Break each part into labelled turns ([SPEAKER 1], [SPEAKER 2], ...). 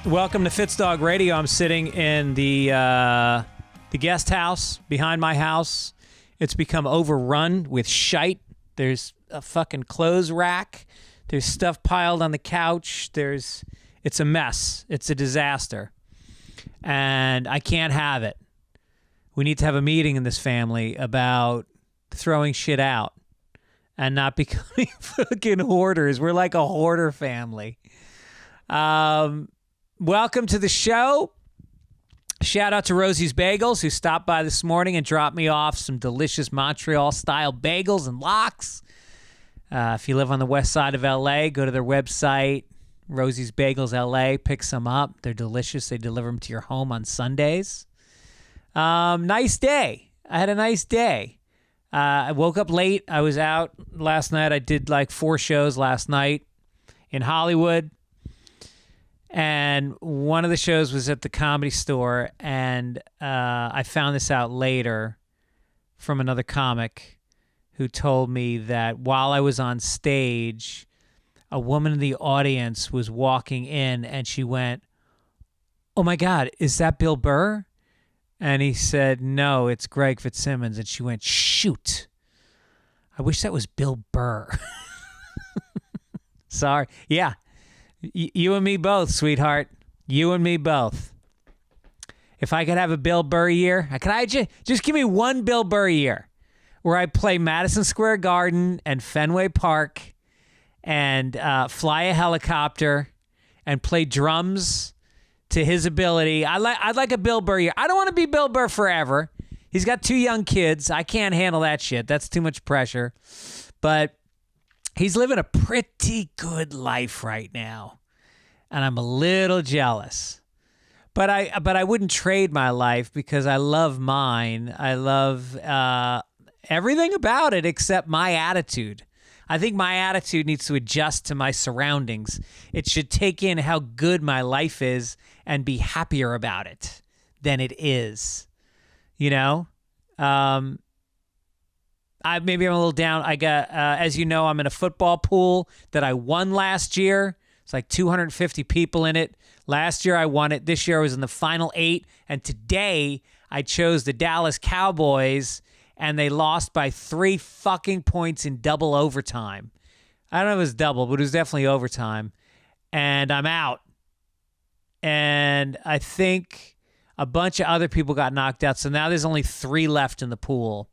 [SPEAKER 1] Welcome to Fitzdog Radio. I'm sitting in the guest house behind my house. It's become overrun with shite. There's a fucking clothes rack. There's stuff piled on the couch. It's a mess. It's a disaster. And I can't have it. We need to have a meeting in this family about throwing shit out and not becoming fucking hoarders. We're like a hoarder family. Welcome to the show. Shout out to Rosie's Bagels, who stopped by this morning and dropped me off some delicious Montreal-style bagels and lox. If you live on the west side of L.A., go to their website, Rosie's Bagels LA, pick some up. They're delicious. They deliver them to your home on Sundays. Nice day. I had a nice day. I woke up late. I was out last night. I did like 4 shows last night in Hollywood. And one of the shows was at the Comedy Store, and I found this out later from another comic who told me that while I was on stage, a woman in the audience was walking in, and she went, "Oh my God, is that Bill Burr?" And he said, "No, it's Greg Fitzsimmons." And she went, "Shoot, I wish that was Bill Burr." Sorry. Yeah. You and me both, sweetheart. You and me both. If I could have a Bill Burr year, could I just give me one Bill Burr year where I play Madison Square Garden and Fenway Park and fly a helicopter and play drums to his ability. I'd like a Bill Burr year. I don't want to be Bill Burr forever. He's got 2 young kids. I can't handle that shit. That's too much pressure. But he's living a pretty good life right now, and I'm a little jealous. But I wouldn't trade my life because I love mine. I love everything about it except my attitude. I think my attitude needs to adjust to my surroundings. It should take in how good my life is and be happier about it than it is. You know? Maybe I'm a little down. I got, as you know, I'm in a football pool that I won last year. It's like 250 people in it. Last year I won it. This year I was in the final 8. And today I chose the Dallas Cowboys, and they lost by 3 fucking points in double overtime. I don't know if it was double, but it was definitely overtime. And I'm out. And I think a bunch of other people got knocked out. So now there's only 3 left in the pool.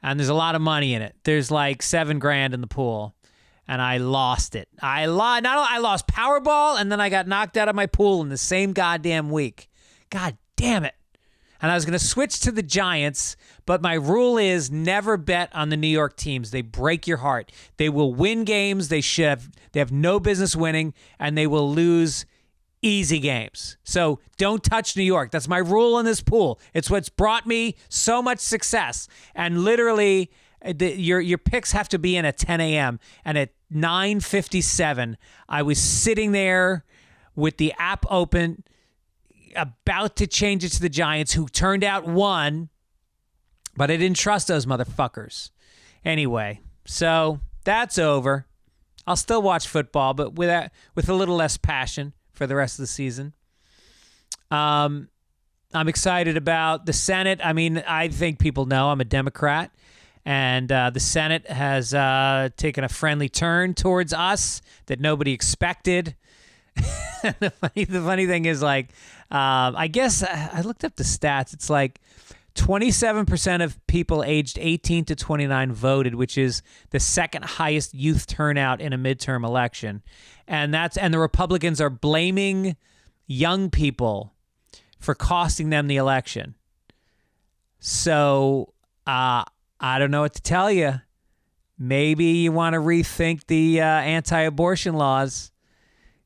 [SPEAKER 1] And there's a lot of money in it. There's like $7,000 in the pool. And I lost it. I lost Powerball, and then I got knocked out of my pool in the same goddamn week. God damn it. And I was going to switch to the Giants, but my rule is never bet on the New York teams. They break your heart. They will win games they have no business winning, and they will lose easy games. So don't touch New York. That's my rule in this pool. It's what's brought me so much success. And literally, your picks have to be in at 10 a.m. And at 9:57, I was sitting there with the app open, about to change it to the Giants, who turned out won, but I didn't trust those motherfuckers. Anyway, so that's over. I'll still watch football, but with a little less passion for the rest of the season. I'm excited about the Senate. I mean, I think people know I'm a Democrat, and the Senate has taken a friendly turn towards us that nobody expected. The funny thing is, like, I guess I looked up the stats. It's like 27% of people aged 18 to 29 voted, which is the second highest youth turnout in a midterm election. And the Republicans are blaming young people for costing them the election. So I don't know what to tell you. Maybe you want to rethink the anti-abortion laws.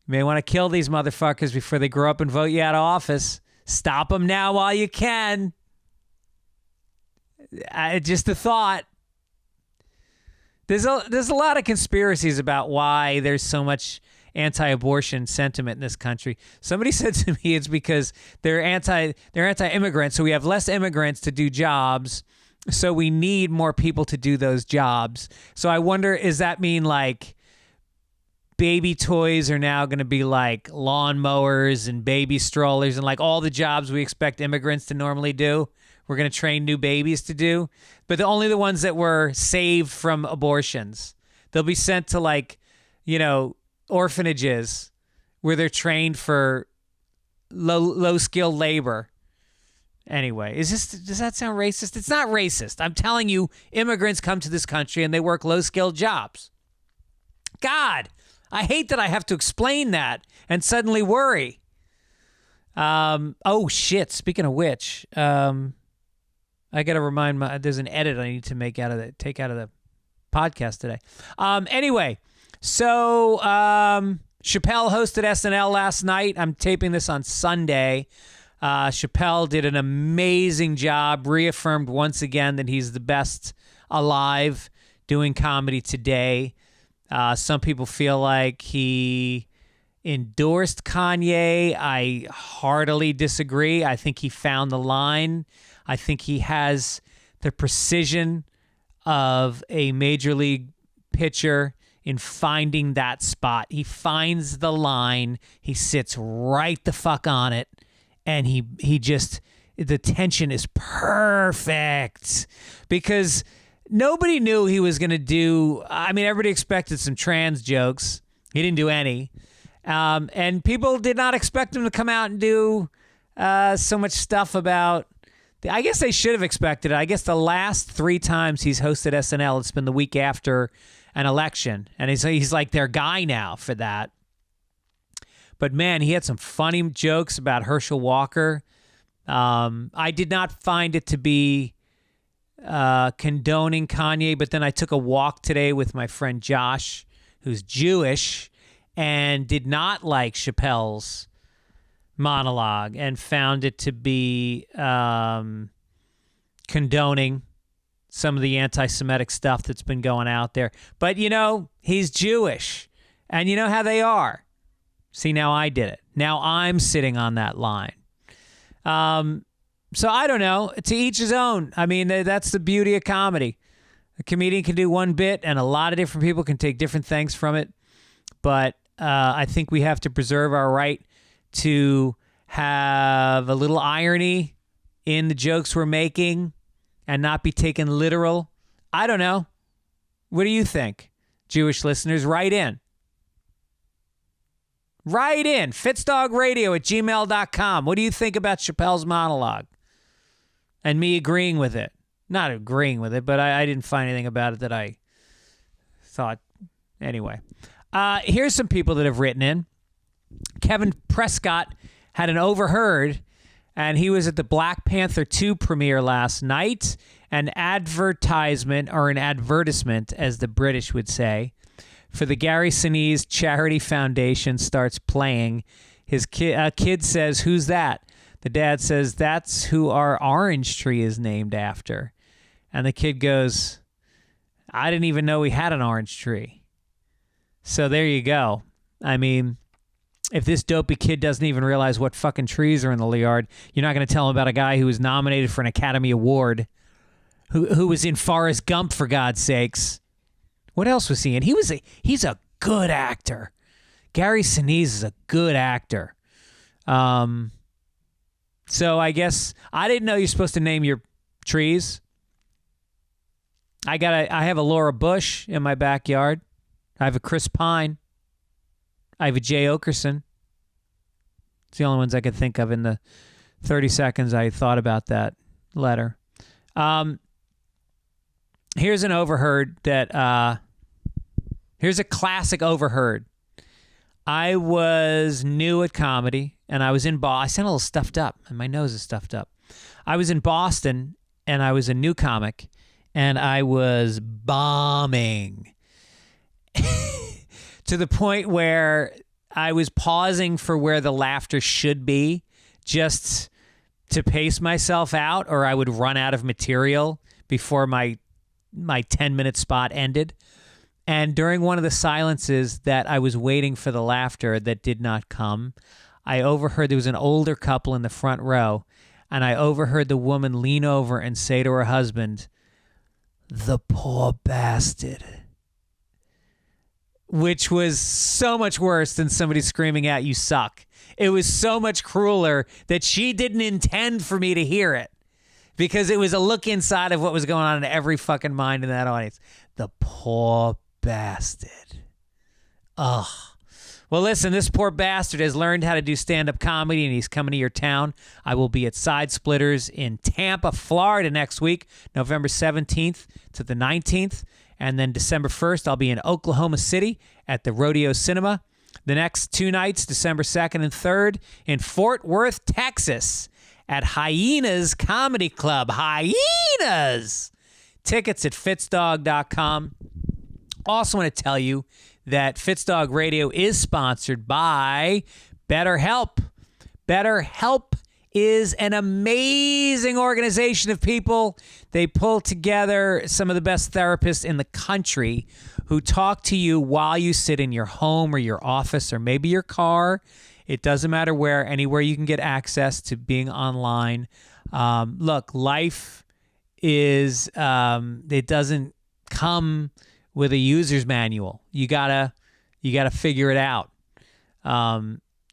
[SPEAKER 1] You may want to kill these motherfuckers before they grow up and vote you out of office. Stop them now while you can. Just a thought. There's a lot of conspiracies about why there's so much anti-abortion sentiment in this country. Somebody said to me it's because they're anti-immigrants, so we have less immigrants to do jobs, so we need more people to do those jobs. So I wonder, does that mean like baby toys are now going to be like lawnmowers and baby strollers and like all the jobs we expect immigrants to normally do. We're going to train new babies to do, but only the ones that were saved from abortions. They'll be sent to like, orphanages where they're trained for low skilled labor. Anyway, does that sound racist? It's not racist. I'm telling you, immigrants come to this country and they work low skilled jobs. God, I hate that I have to explain that and suddenly worry. Oh shit. Speaking of which, I got to remind there's an edit I need to take out of the podcast today. Anyway, so Chappelle hosted SNL last night. I'm taping this on Sunday. Chappelle did an amazing job, reaffirmed once again that he's the best alive doing comedy today. Some people feel like he endorsed Kanye. I heartily disagree. I think he found the line. I think he has the precision of a major league pitcher in finding that spot. He finds the line. He sits right the fuck on it. And he just, the tension is perfect because nobody knew he was going to do, everybody expected some trans jokes. He didn't do any. And people did not expect him to come out and do so much stuff about, I guess they should have expected it. I guess the last 3 times he's hosted SNL, it's been the week after an election. And he's like their guy now for that. But man, he had some funny jokes about Herschel Walker. I did not find it to be condoning Kanye, but then I took a walk today with my friend Josh, who's Jewish, and did not like Chappelle's monologue and found it to be condoning some of the anti-Semitic stuff that's been going out there. But, he's Jewish, and you know how they are. See, now I did it. Now I'm sitting on that line. So I don't know. To each his own. That's the beauty of comedy. A comedian can do one bit, and a lot of different people can take different things from it. But I think we have to preserve our right to have a little irony in the jokes we're making and not be taken literal. I don't know. What do you think? Jewish listeners, write in. Write in, fitzdog@gmail.com. What do you think about Chappelle's monologue? And me agreeing with it. Not agreeing with it, but I didn't find anything about it that I thought. Anyway, here's some people that have written in. Kevin Prescott had an overheard, and he was at the Black Panther 2 premiere last night. An advertisement, or an advertisement, as the British would say, for the Gary Sinise Charity Foundation starts playing. His kid says, "Who's that?" The dad says, "That's who our orange tree is named after." And the kid goes, "I didn't even know we had an orange tree." So there you go. If this dopey kid doesn't even realize what fucking trees are in the yard, you're not going to tell him about a guy who was nominated for an Academy Award, who was in Forrest Gump, for God's sakes. What else was he in? He's a good actor. Gary Sinise is a good actor. So I guess I didn't know you're supposed to name your trees. I have a Laura Bush in my backyard. I have a Chris Pine. I have a Jay Okerson. It's the only ones I could think of in the 30 seconds I thought about that letter. Here's an overheard that, here's a classic overheard. I was new at comedy, and I was in Boston. I sound a little stuffed up, and my nose is stuffed up. I was in Boston, and I was a new comic, and I was bombing to the point where I was pausing for where the laughter should be just to pace myself out, or I would run out of material before my 10-minute spot ended. And during one of the silences that I was waiting for the laughter that did not come, I overheard there was an older couple in the front row, and I overheard the woman lean over and say to her husband, "The poor bastard." which was so much worse than somebody screaming out, "You suck." It was so much crueler that she didn't intend for me to hear it, because it was a look inside of what was going on in every fucking mind in that audience. The poor bastard. Ugh. Well, listen, this poor bastard has learned how to do stand-up comedy, and he's coming to your town. I will be at Side Splitters in Tampa, Florida next week, November 17th to the 19th. And then December 1st, I'll be in Oklahoma City at the Rodeo Cinema. The next 2 nights, December 2nd and 3rd, in Fort Worth, Texas, at Hyenas Comedy Club. Hyenas! Tickets at fitzdog.com. Also want to tell you that Fitzdog Radio is sponsored by BetterHelp. BetterHelp is an amazing organization of people. They pull together some of the best therapists in the country who talk to you while you sit in your home or your office or maybe your car. It doesn't matter where, anywhere you can get access to being online. Look, life is, it doesn't come with a user's manual. You gotta figure it out.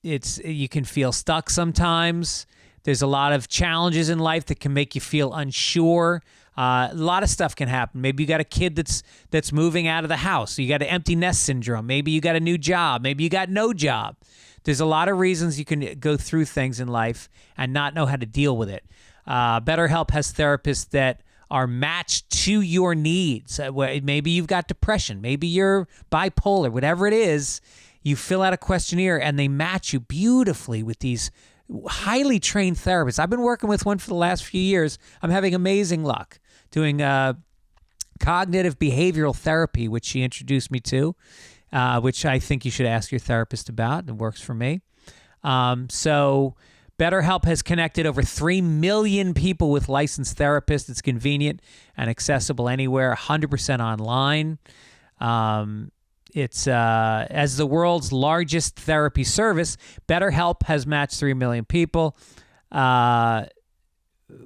[SPEAKER 1] You can feel stuck sometimes. There's a lot of challenges in life that can make you feel unsure. A lot of stuff can happen. Maybe you got a kid that's moving out of the house. You got an empty nest syndrome. Maybe you got a new job. Maybe you got no job. There's a lot of reasons you can go through things in life and not know how to deal with it. BetterHelp has therapists that are matched to your needs. Maybe you've got depression. Maybe you're bipolar. Whatever it is, you fill out a questionnaire and they match you beautifully with these highly trained therapists. I've been working with one for the last few years. I'm having amazing luck doing cognitive behavioral therapy, which she introduced me to, which I think you should ask your therapist about. It works for me. So BetterHelp has connected over 3 million people with licensed therapists. It's convenient and accessible anywhere, 100% online. It's as the world's largest therapy service, BetterHelp has matched 3 million people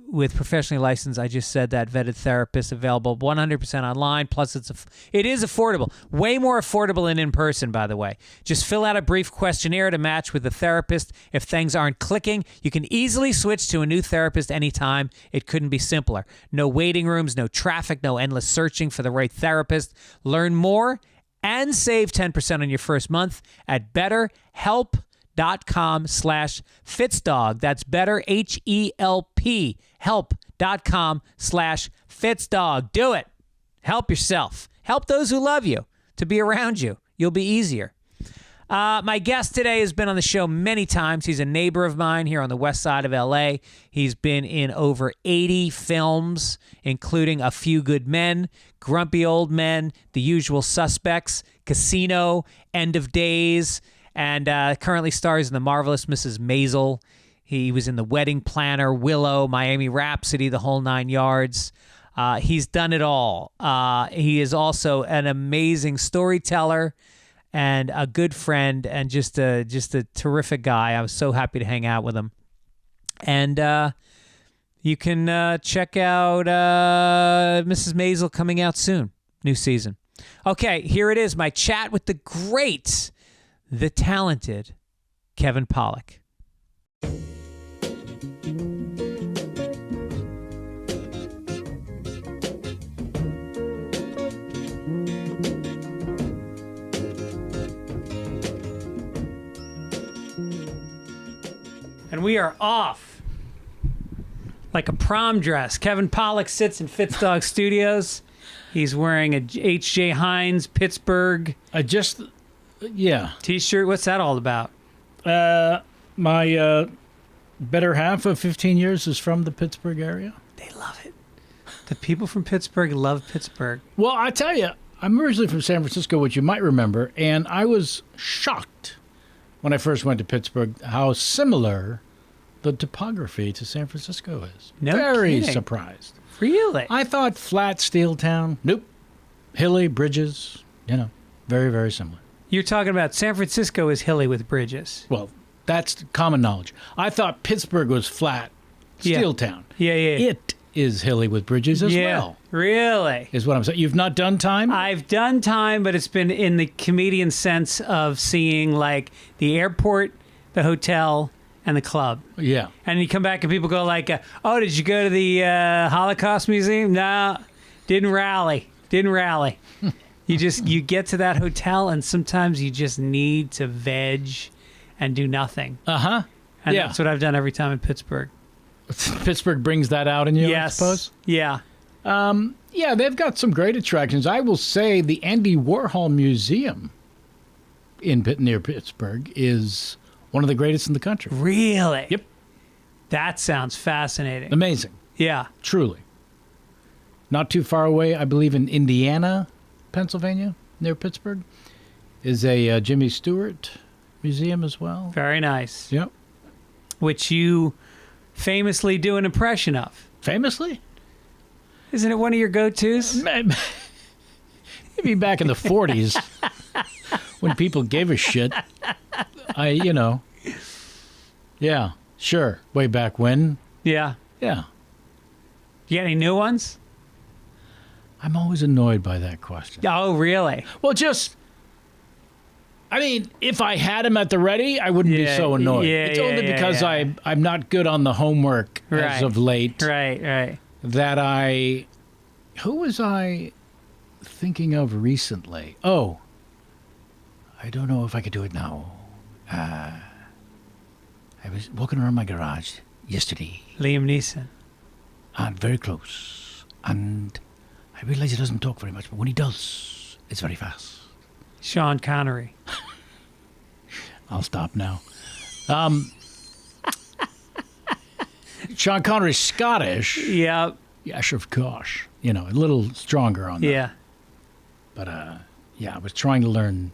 [SPEAKER 1] with professionally licensed, I just said that, vetted therapists available 100% online. Plus, it is affordable. Way more affordable than in person, by the way. Just fill out a brief questionnaire to match with the therapist. If things aren't clicking, you can easily switch to a new therapist anytime. It couldn't be simpler. No waiting rooms, no traffic, no endless searching for the right therapist. Learn more and save 10% on your first month at BetterHelp.com/Fitzdog. That's better, H-E-L-P, help.com/Fitzdog. Do it. Help yourself. Help those who love you to be around you. You'll be easier. My guest today has been on the show many times. He's a neighbor of mine here on the west side of L.A. He's been in over 80 films, including A Few Good Men, Grumpy Old Men, The Usual Suspects, Casino, End of Days, and currently stars in The Marvelous Mrs. Maisel. He was in The Wedding Planner, Willow, Miami Rhapsody, the whole 9 yards. He's done it all. He is also an amazing storyteller and a good friend, and just a terrific guy. I was so happy to hang out with him. And you can check out Mrs. Maisel coming out soon, new season. Okay, here it is, my chat with the great, the talented Kevin Pollak. And we are off like a prom dress. Kevin Pollak sits in Fitzdog Studios. He's wearing a H.J. Heinz Pittsburgh T-shirt. What's that all about?
[SPEAKER 2] My better half of 15 years is from the Pittsburgh area.
[SPEAKER 1] They love it. The people from Pittsburgh love Pittsburgh.
[SPEAKER 2] Well, I tell you, I'm originally from San Francisco, which you might remember, and I was shocked when I first went to Pittsburgh how similar the topography to San Francisco is. Very surprised.
[SPEAKER 1] Really?
[SPEAKER 2] I thought flat steel town. Nope. Hilly, bridges, very, very similar.
[SPEAKER 1] You're talking about San Francisco is hilly with bridges.
[SPEAKER 2] Well, that's common knowledge. I thought Pittsburgh was flat steel town.
[SPEAKER 1] Yeah.
[SPEAKER 2] It is hilly with bridges as well.
[SPEAKER 1] Really?
[SPEAKER 2] Is what I'm saying. You've not done Time?
[SPEAKER 1] I've done Time, but it's been in the comedian sense of seeing like the airport, the hotel, and the club.
[SPEAKER 2] Yeah.
[SPEAKER 1] And you come back and people go like, "Oh, did you go to the Holocaust Museum?" No, didn't rally. You get to that hotel and sometimes you just need to veg and do nothing.
[SPEAKER 2] Uh-huh.
[SPEAKER 1] And that's what I've done every time in Pittsburgh.
[SPEAKER 2] Pittsburgh brings that out in you,
[SPEAKER 1] Yes.
[SPEAKER 2] I suppose?
[SPEAKER 1] Yeah.
[SPEAKER 2] Yeah, they've got some great attractions. I will say the Andy Warhol Museum near Pittsburgh is one of the greatest in the country.
[SPEAKER 1] Really?
[SPEAKER 2] Yep.
[SPEAKER 1] That sounds fascinating.
[SPEAKER 2] Amazing.
[SPEAKER 1] Yeah.
[SPEAKER 2] Truly. Not too far away, I believe in Indiana, Pennsylvania, near Pittsburgh, is a Jimmy Stewart Museum as well.
[SPEAKER 1] Very nice.
[SPEAKER 2] Yep.
[SPEAKER 1] Which you famously do an impression of.
[SPEAKER 2] Famously?
[SPEAKER 1] Isn't it one of your go-tos?
[SPEAKER 2] Maybe back in the 40s when people gave a shit. Yeah, sure. Way back when.
[SPEAKER 1] Yeah.
[SPEAKER 2] Yeah.
[SPEAKER 1] You got any new ones?
[SPEAKER 2] I'm always annoyed by that question.
[SPEAKER 1] Oh, really?
[SPEAKER 2] Well, if I had him at the ready, I wouldn't be so annoyed. It's only because I'm not good on the homework as of late.
[SPEAKER 1] Right.
[SPEAKER 2] That who was I thinking of recently? Oh, I don't know if I could do it now. I was walking around my garage yesterday.
[SPEAKER 1] Liam Neeson.
[SPEAKER 2] And very close. And I realize he doesn't talk very much, but when he does, it's very fast.
[SPEAKER 1] Sean Connery.
[SPEAKER 2] I'll stop now. Sean Connery's Scottish.
[SPEAKER 1] Yep.
[SPEAKER 2] Yes, of course. A little stronger on that.
[SPEAKER 1] Yeah.
[SPEAKER 2] But, I was trying to learn.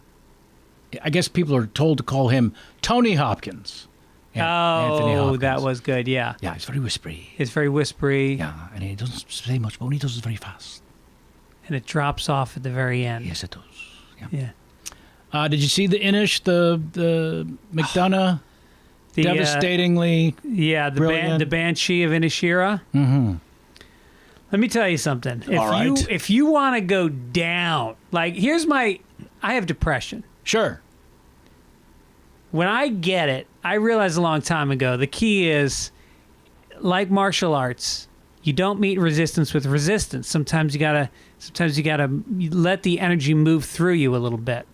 [SPEAKER 2] I guess people are told to call him Tony Hopkins. Anthony Hopkins.
[SPEAKER 1] That was good, yeah.
[SPEAKER 2] Yeah, it's very whispery.
[SPEAKER 1] It's very whispery.
[SPEAKER 2] Yeah, and he doesn't say much, but when he does, it's very fast.
[SPEAKER 1] And it drops off at the very end.
[SPEAKER 2] Yes, it does.
[SPEAKER 1] Yeah.
[SPEAKER 2] Did you see the Inish, the McDonough? Devastatingly brilliant?
[SPEAKER 1] The Banshee of Inishira.
[SPEAKER 2] Mm-hmm.
[SPEAKER 1] Let me tell you something. If you want to go down, like I have depression.
[SPEAKER 2] Sure.
[SPEAKER 1] When I get it, I realized a long time ago, the key is, like martial arts, you don't meet resistance with resistance. Sometimes you gotta let the energy move through you a little bit.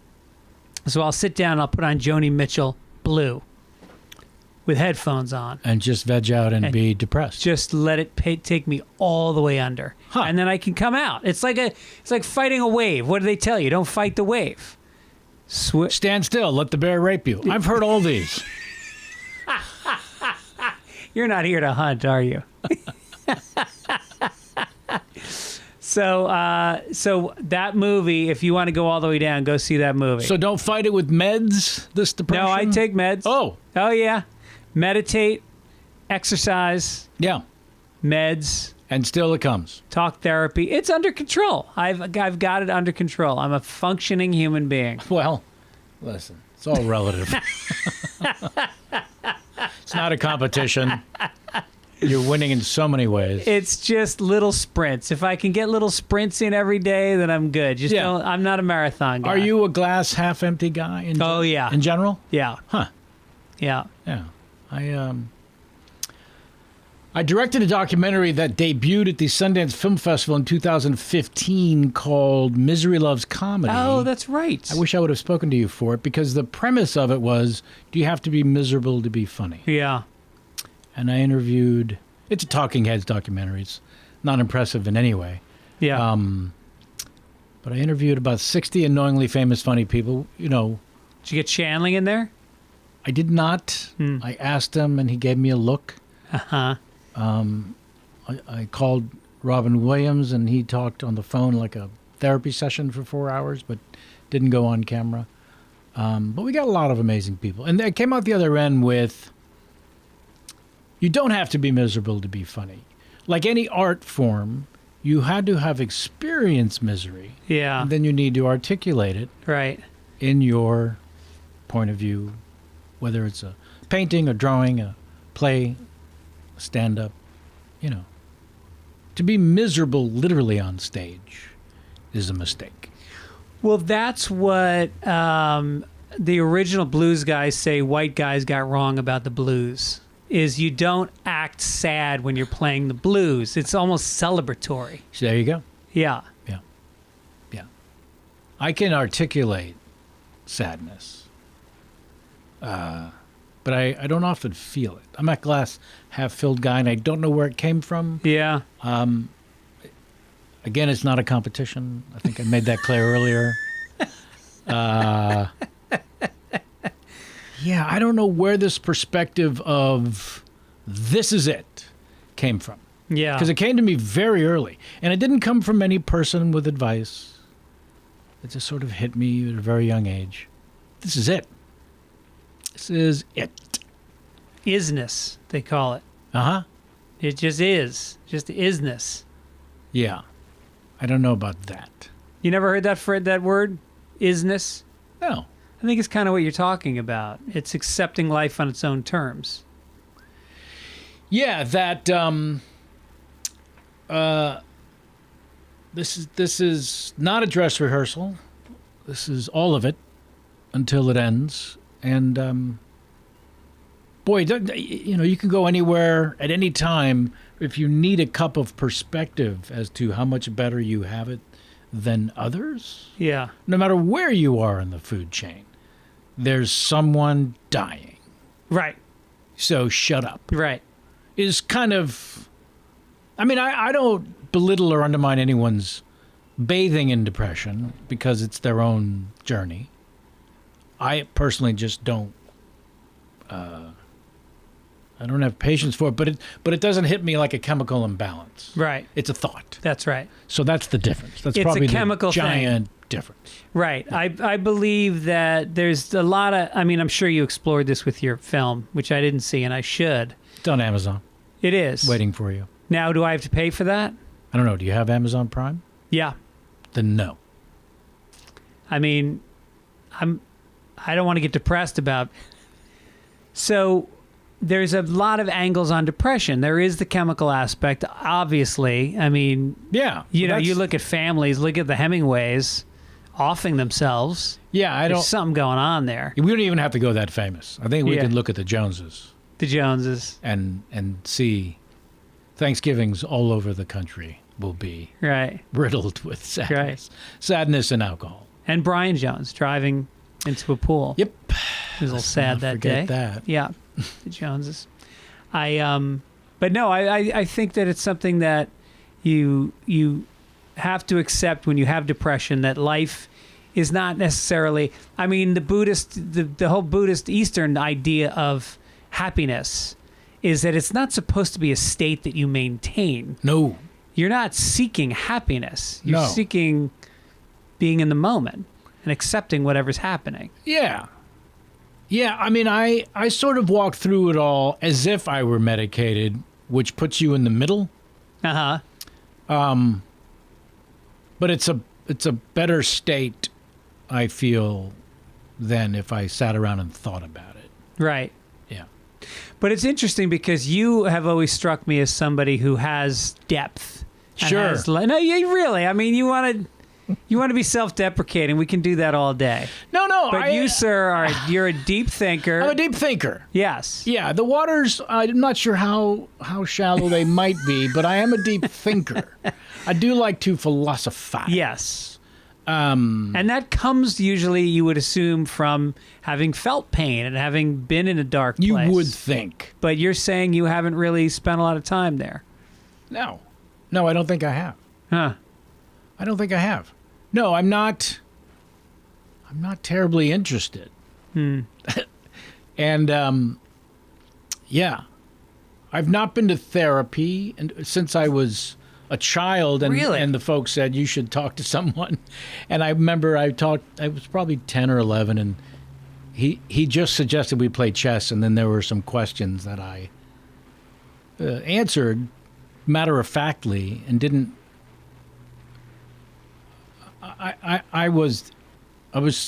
[SPEAKER 1] So I'll sit down and I'll put on Joni Mitchell Blue with headphones on.
[SPEAKER 2] And just veg out and be depressed.
[SPEAKER 1] Just let it take me all the way under.
[SPEAKER 2] Huh.
[SPEAKER 1] And then I can come out. It's like fighting a wave. What do they tell you? Don't fight the wave.
[SPEAKER 2] Stand still. Let the bear rape you. I've heard all these.
[SPEAKER 1] You're not here to hunt, are you? So that movie, if you want to go all the way down, go see that movie.
[SPEAKER 2] So don't fight it with meds, this depression?
[SPEAKER 1] No, I take meds.
[SPEAKER 2] Oh,
[SPEAKER 1] yeah. Meditate, exercise.
[SPEAKER 2] Yeah.
[SPEAKER 1] Meds.
[SPEAKER 2] And still it comes.
[SPEAKER 1] Talk therapy. It's under control. I've got it under control. I'm a functioning human being.
[SPEAKER 2] Well, listen, it's all relative. It's not a competition. You're winning in so many ways.
[SPEAKER 1] It's just little sprints. If I can get little sprints in every day, then I'm good. I'm not a marathon guy.
[SPEAKER 2] Are you a glass half empty guy?
[SPEAKER 1] Yeah.
[SPEAKER 2] In general?
[SPEAKER 1] Yeah.
[SPEAKER 2] Huh.
[SPEAKER 1] Yeah.
[SPEAKER 2] Yeah. I directed a documentary that debuted at the Sundance Film Festival in 2015 called Misery Loves Comedy.
[SPEAKER 1] Oh, that's right.
[SPEAKER 2] I wish I would have spoken to you for it because the premise of it was, do you have to be miserable to be funny?
[SPEAKER 1] Yeah.
[SPEAKER 2] And I interviewed, it's a Talking Heads documentary. It's not impressive in any way.
[SPEAKER 1] Yeah.
[SPEAKER 2] But I interviewed about 60 annoyingly famous funny people,
[SPEAKER 1] Did you get Shanling in there?
[SPEAKER 2] I did not. I asked him and he gave me a look.
[SPEAKER 1] Uh-huh.
[SPEAKER 2] I called Robin Williams and he talked on the phone like a therapy session for 4 hours, but didn't go on camera. But we got a lot of amazing people. And they came out the other end with, you don't have to be miserable to be funny. Like any art form, you had to have experienced misery.
[SPEAKER 1] Yeah.
[SPEAKER 2] And then you need to articulate it.
[SPEAKER 1] Right.
[SPEAKER 2] In your point of view, whether it's a painting, a drawing, a play, stand-up, To be miserable literally on stage is a mistake.
[SPEAKER 1] Well, that's what the original blues guys say white guys got wrong about the blues, is you don't act sad when you're playing the blues. It's almost celebratory.
[SPEAKER 2] So there you go.
[SPEAKER 1] Yeah.
[SPEAKER 2] Yeah. Yeah. I can articulate sadness, but I don't often feel it. I'm a glass half-filled guy, and I don't know where it came from.
[SPEAKER 1] Yeah.
[SPEAKER 2] Again, it's not a competition. I think I made that clear earlier. Yeah, I don't know where this perspective of this is it came from.
[SPEAKER 1] Yeah.
[SPEAKER 2] Because it came to me very early. And it didn't come from any person with advice. It just sort of hit me at a very young age. This is it. This is it.
[SPEAKER 1] Isness, they call it.
[SPEAKER 2] Uh-huh.
[SPEAKER 1] It just is. Just isness.
[SPEAKER 2] Yeah. I don't know about that.
[SPEAKER 1] You never heard that word? Isness?
[SPEAKER 2] No.
[SPEAKER 1] I think it's kind of what you're talking about. It's accepting life on its own terms.
[SPEAKER 2] Yeah, that this is not a dress rehearsal. This is all of it until it ends. And boy, you can go anywhere at any time if you need a cup of perspective as to how much better you have it than others.
[SPEAKER 1] Yeah.
[SPEAKER 2] No matter where you are in the food chain, there's someone dying.
[SPEAKER 1] Right.
[SPEAKER 2] So shut up.
[SPEAKER 1] Right.
[SPEAKER 2] Is kind of, I mean, I don't belittle or undermine anyone's bathing in depression because it's their own journey. I personally just don't, I don't have patience for it, but it doesn't hit me like a chemical imbalance.
[SPEAKER 1] Right.
[SPEAKER 2] It's a thought.
[SPEAKER 1] That's right.
[SPEAKER 2] So that's the difference. That's
[SPEAKER 1] It's
[SPEAKER 2] probably
[SPEAKER 1] a chemical
[SPEAKER 2] the giant difference.
[SPEAKER 1] Right. I believe that there's a lot of, I mean, I'm sure you explored this with your film, which I didn't see, and I should.
[SPEAKER 2] It's on Amazon.
[SPEAKER 1] It is.
[SPEAKER 2] Waiting for you.
[SPEAKER 1] Now, do I have to pay for that?
[SPEAKER 2] I don't know. Do you have Amazon Prime?
[SPEAKER 1] Yeah.
[SPEAKER 2] Then no.
[SPEAKER 1] I mean, I don't want to get depressed about. So there's a lot of angles on depression. There is the chemical aspect, obviously. I mean,
[SPEAKER 2] yeah,
[SPEAKER 1] you look at families, look at the Hemingways offing themselves.
[SPEAKER 2] Yeah,
[SPEAKER 1] There's something going on there.
[SPEAKER 2] We don't even have to go that famous. I think we can look at the Joneses.
[SPEAKER 1] The Joneses.
[SPEAKER 2] And see Thanksgivings all over the country will be riddled with sadness. Right. Sadness and alcohol.
[SPEAKER 1] And Brian Jones driving into a pool.
[SPEAKER 2] Yep.
[SPEAKER 1] He was a little sad that day.
[SPEAKER 2] That.
[SPEAKER 1] Yeah. The Joneses. But no, I think that it's something that you have to accept when you have depression, that life is not necessarily, I mean, the whole Buddhist Eastern idea of happiness is that it's not supposed to be a state that you maintain.
[SPEAKER 2] No.
[SPEAKER 1] You're not seeking happiness. You're seeking being in the moment and accepting whatever's happening.
[SPEAKER 2] Yeah. Yeah, I mean, I sort of walk through it all as if I were medicated, which puts you in the middle.
[SPEAKER 1] Uh-huh.
[SPEAKER 2] But it's a better state, I feel, than if I sat around and thought about it.
[SPEAKER 1] Right.
[SPEAKER 2] Yeah.
[SPEAKER 1] But it's interesting because you have always struck me as somebody who has depth.
[SPEAKER 2] Sure.
[SPEAKER 1] No, you really. I mean, you want to be self-deprecating. We can do that all day.
[SPEAKER 2] No.
[SPEAKER 1] But you, sir, you're a deep thinker.
[SPEAKER 2] I'm a deep thinker.
[SPEAKER 1] Yes.
[SPEAKER 2] Yeah, the waters, I'm not sure how shallow they might be, but I am a deep thinker. I do like to philosophize.
[SPEAKER 1] Yes. And that comes usually, you would assume, from having felt pain and having been in a dark place.
[SPEAKER 2] You would think.
[SPEAKER 1] But you're saying you haven't really spent a lot of time there.
[SPEAKER 2] No, I don't think I have.
[SPEAKER 1] Huh.
[SPEAKER 2] I don't think I have. No, I'm not terribly interested. And, yeah, I've not been to therapy since I was a child. And,
[SPEAKER 1] really?
[SPEAKER 2] And the folks said, you should talk to someone. And I remember I was probably 10 or 11, and he just suggested we play chess. And then there were some questions that I answered matter-of-factly and didn't. I was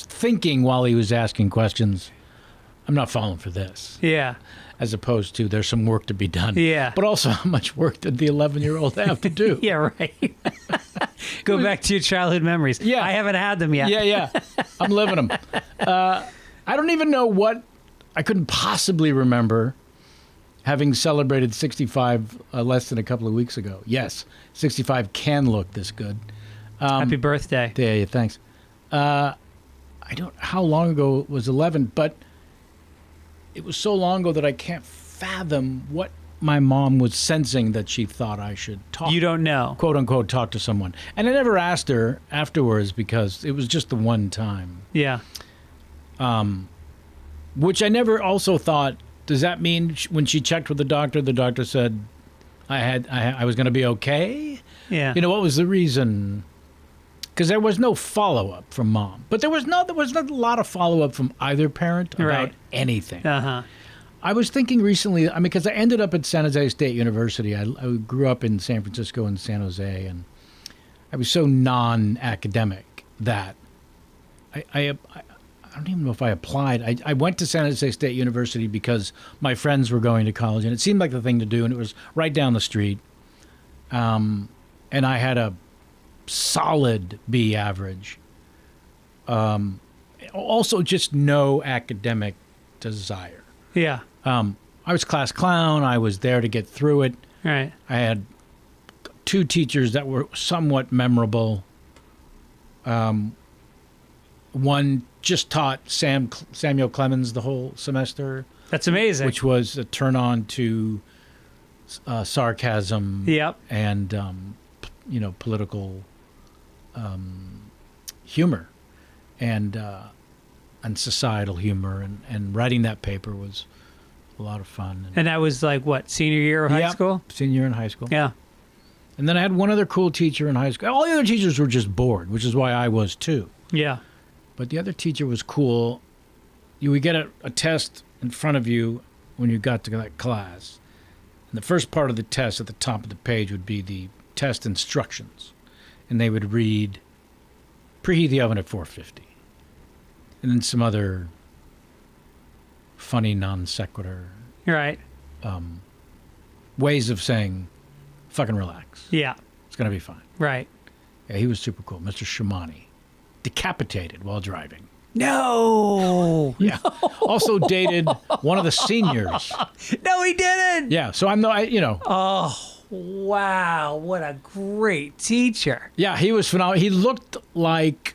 [SPEAKER 2] thinking while he was asking questions I'm not falling for this.
[SPEAKER 1] Yeah.
[SPEAKER 2] As opposed to there's some work to be done.
[SPEAKER 1] Yeah.
[SPEAKER 2] But also, how much work did the 11-year-old have to do?
[SPEAKER 1] Yeah, right. Go back to your childhood memories.
[SPEAKER 2] Yeah.
[SPEAKER 1] I haven't had them yet.
[SPEAKER 2] Yeah. I'm living them. I don't even know what I couldn't possibly remember having celebrated 65 less than a couple of weeks ago. Yes, 65 can look this good.
[SPEAKER 1] Happy birthday.
[SPEAKER 2] Yeah, thanks. I don't how long ago it was 11, but it was so long ago that I can't fathom what my mom was sensing that she thought I should talk.
[SPEAKER 1] You don't know.
[SPEAKER 2] Quote unquote, talk to someone. And I never asked her afterwards because it was just the one time.
[SPEAKER 1] Yeah.
[SPEAKER 2] Which I never also thought, does that mean when she checked with the doctor said I was going to be okay?
[SPEAKER 1] Yeah.
[SPEAKER 2] You know, what was the reason? Because there was no follow-up from mom. But there was not a lot of follow-up from either parent about anything.
[SPEAKER 1] Uh-huh.
[SPEAKER 2] I was thinking recently, I mean, because I ended up at San Jose State University. I grew up in San Francisco and San Jose, and I was so non-academic that I don't even know if I applied. I went to San Jose State University because my friends were going to college, and it seemed like the thing to do, and it was right down the street. And I had a solid B average. Also, just no academic desire.
[SPEAKER 1] Yeah.
[SPEAKER 2] I was class clown. I was there to get through it.
[SPEAKER 1] Right.
[SPEAKER 2] I had 2 teachers that were somewhat memorable. One just taught Samuel Clemens the whole semester.
[SPEAKER 1] That's amazing.
[SPEAKER 2] Which was a turn on to sarcasm.
[SPEAKER 1] Yep.
[SPEAKER 2] And political humor and societal humor, and writing that paper was a lot of fun.
[SPEAKER 1] And that was like what, senior year of high school?
[SPEAKER 2] Senior year in high school.
[SPEAKER 1] Yeah.
[SPEAKER 2] And then I had one other cool teacher in high school. All the other teachers were just bored, which is why I was too.
[SPEAKER 1] Yeah.
[SPEAKER 2] But the other teacher was cool. You would get a test in front of you when you got to that class. And the first part of the test at the top of the page would be the test instructions. And they would read, preheat the oven at 450. And then some other funny non sequitur
[SPEAKER 1] Right.
[SPEAKER 2] ways of saying, fucking relax.
[SPEAKER 1] Yeah.
[SPEAKER 2] It's going to be fine.
[SPEAKER 1] Right.
[SPEAKER 2] Yeah, he was super cool. Mr. Shamani. Decapitated while driving.
[SPEAKER 1] No.
[SPEAKER 2] Yeah. Also dated one of the seniors.
[SPEAKER 1] No, he didn't.
[SPEAKER 2] Yeah. So I'm
[SPEAKER 1] Oh, wow. What a great teacher.
[SPEAKER 2] Yeah, he was phenomenal. He looked like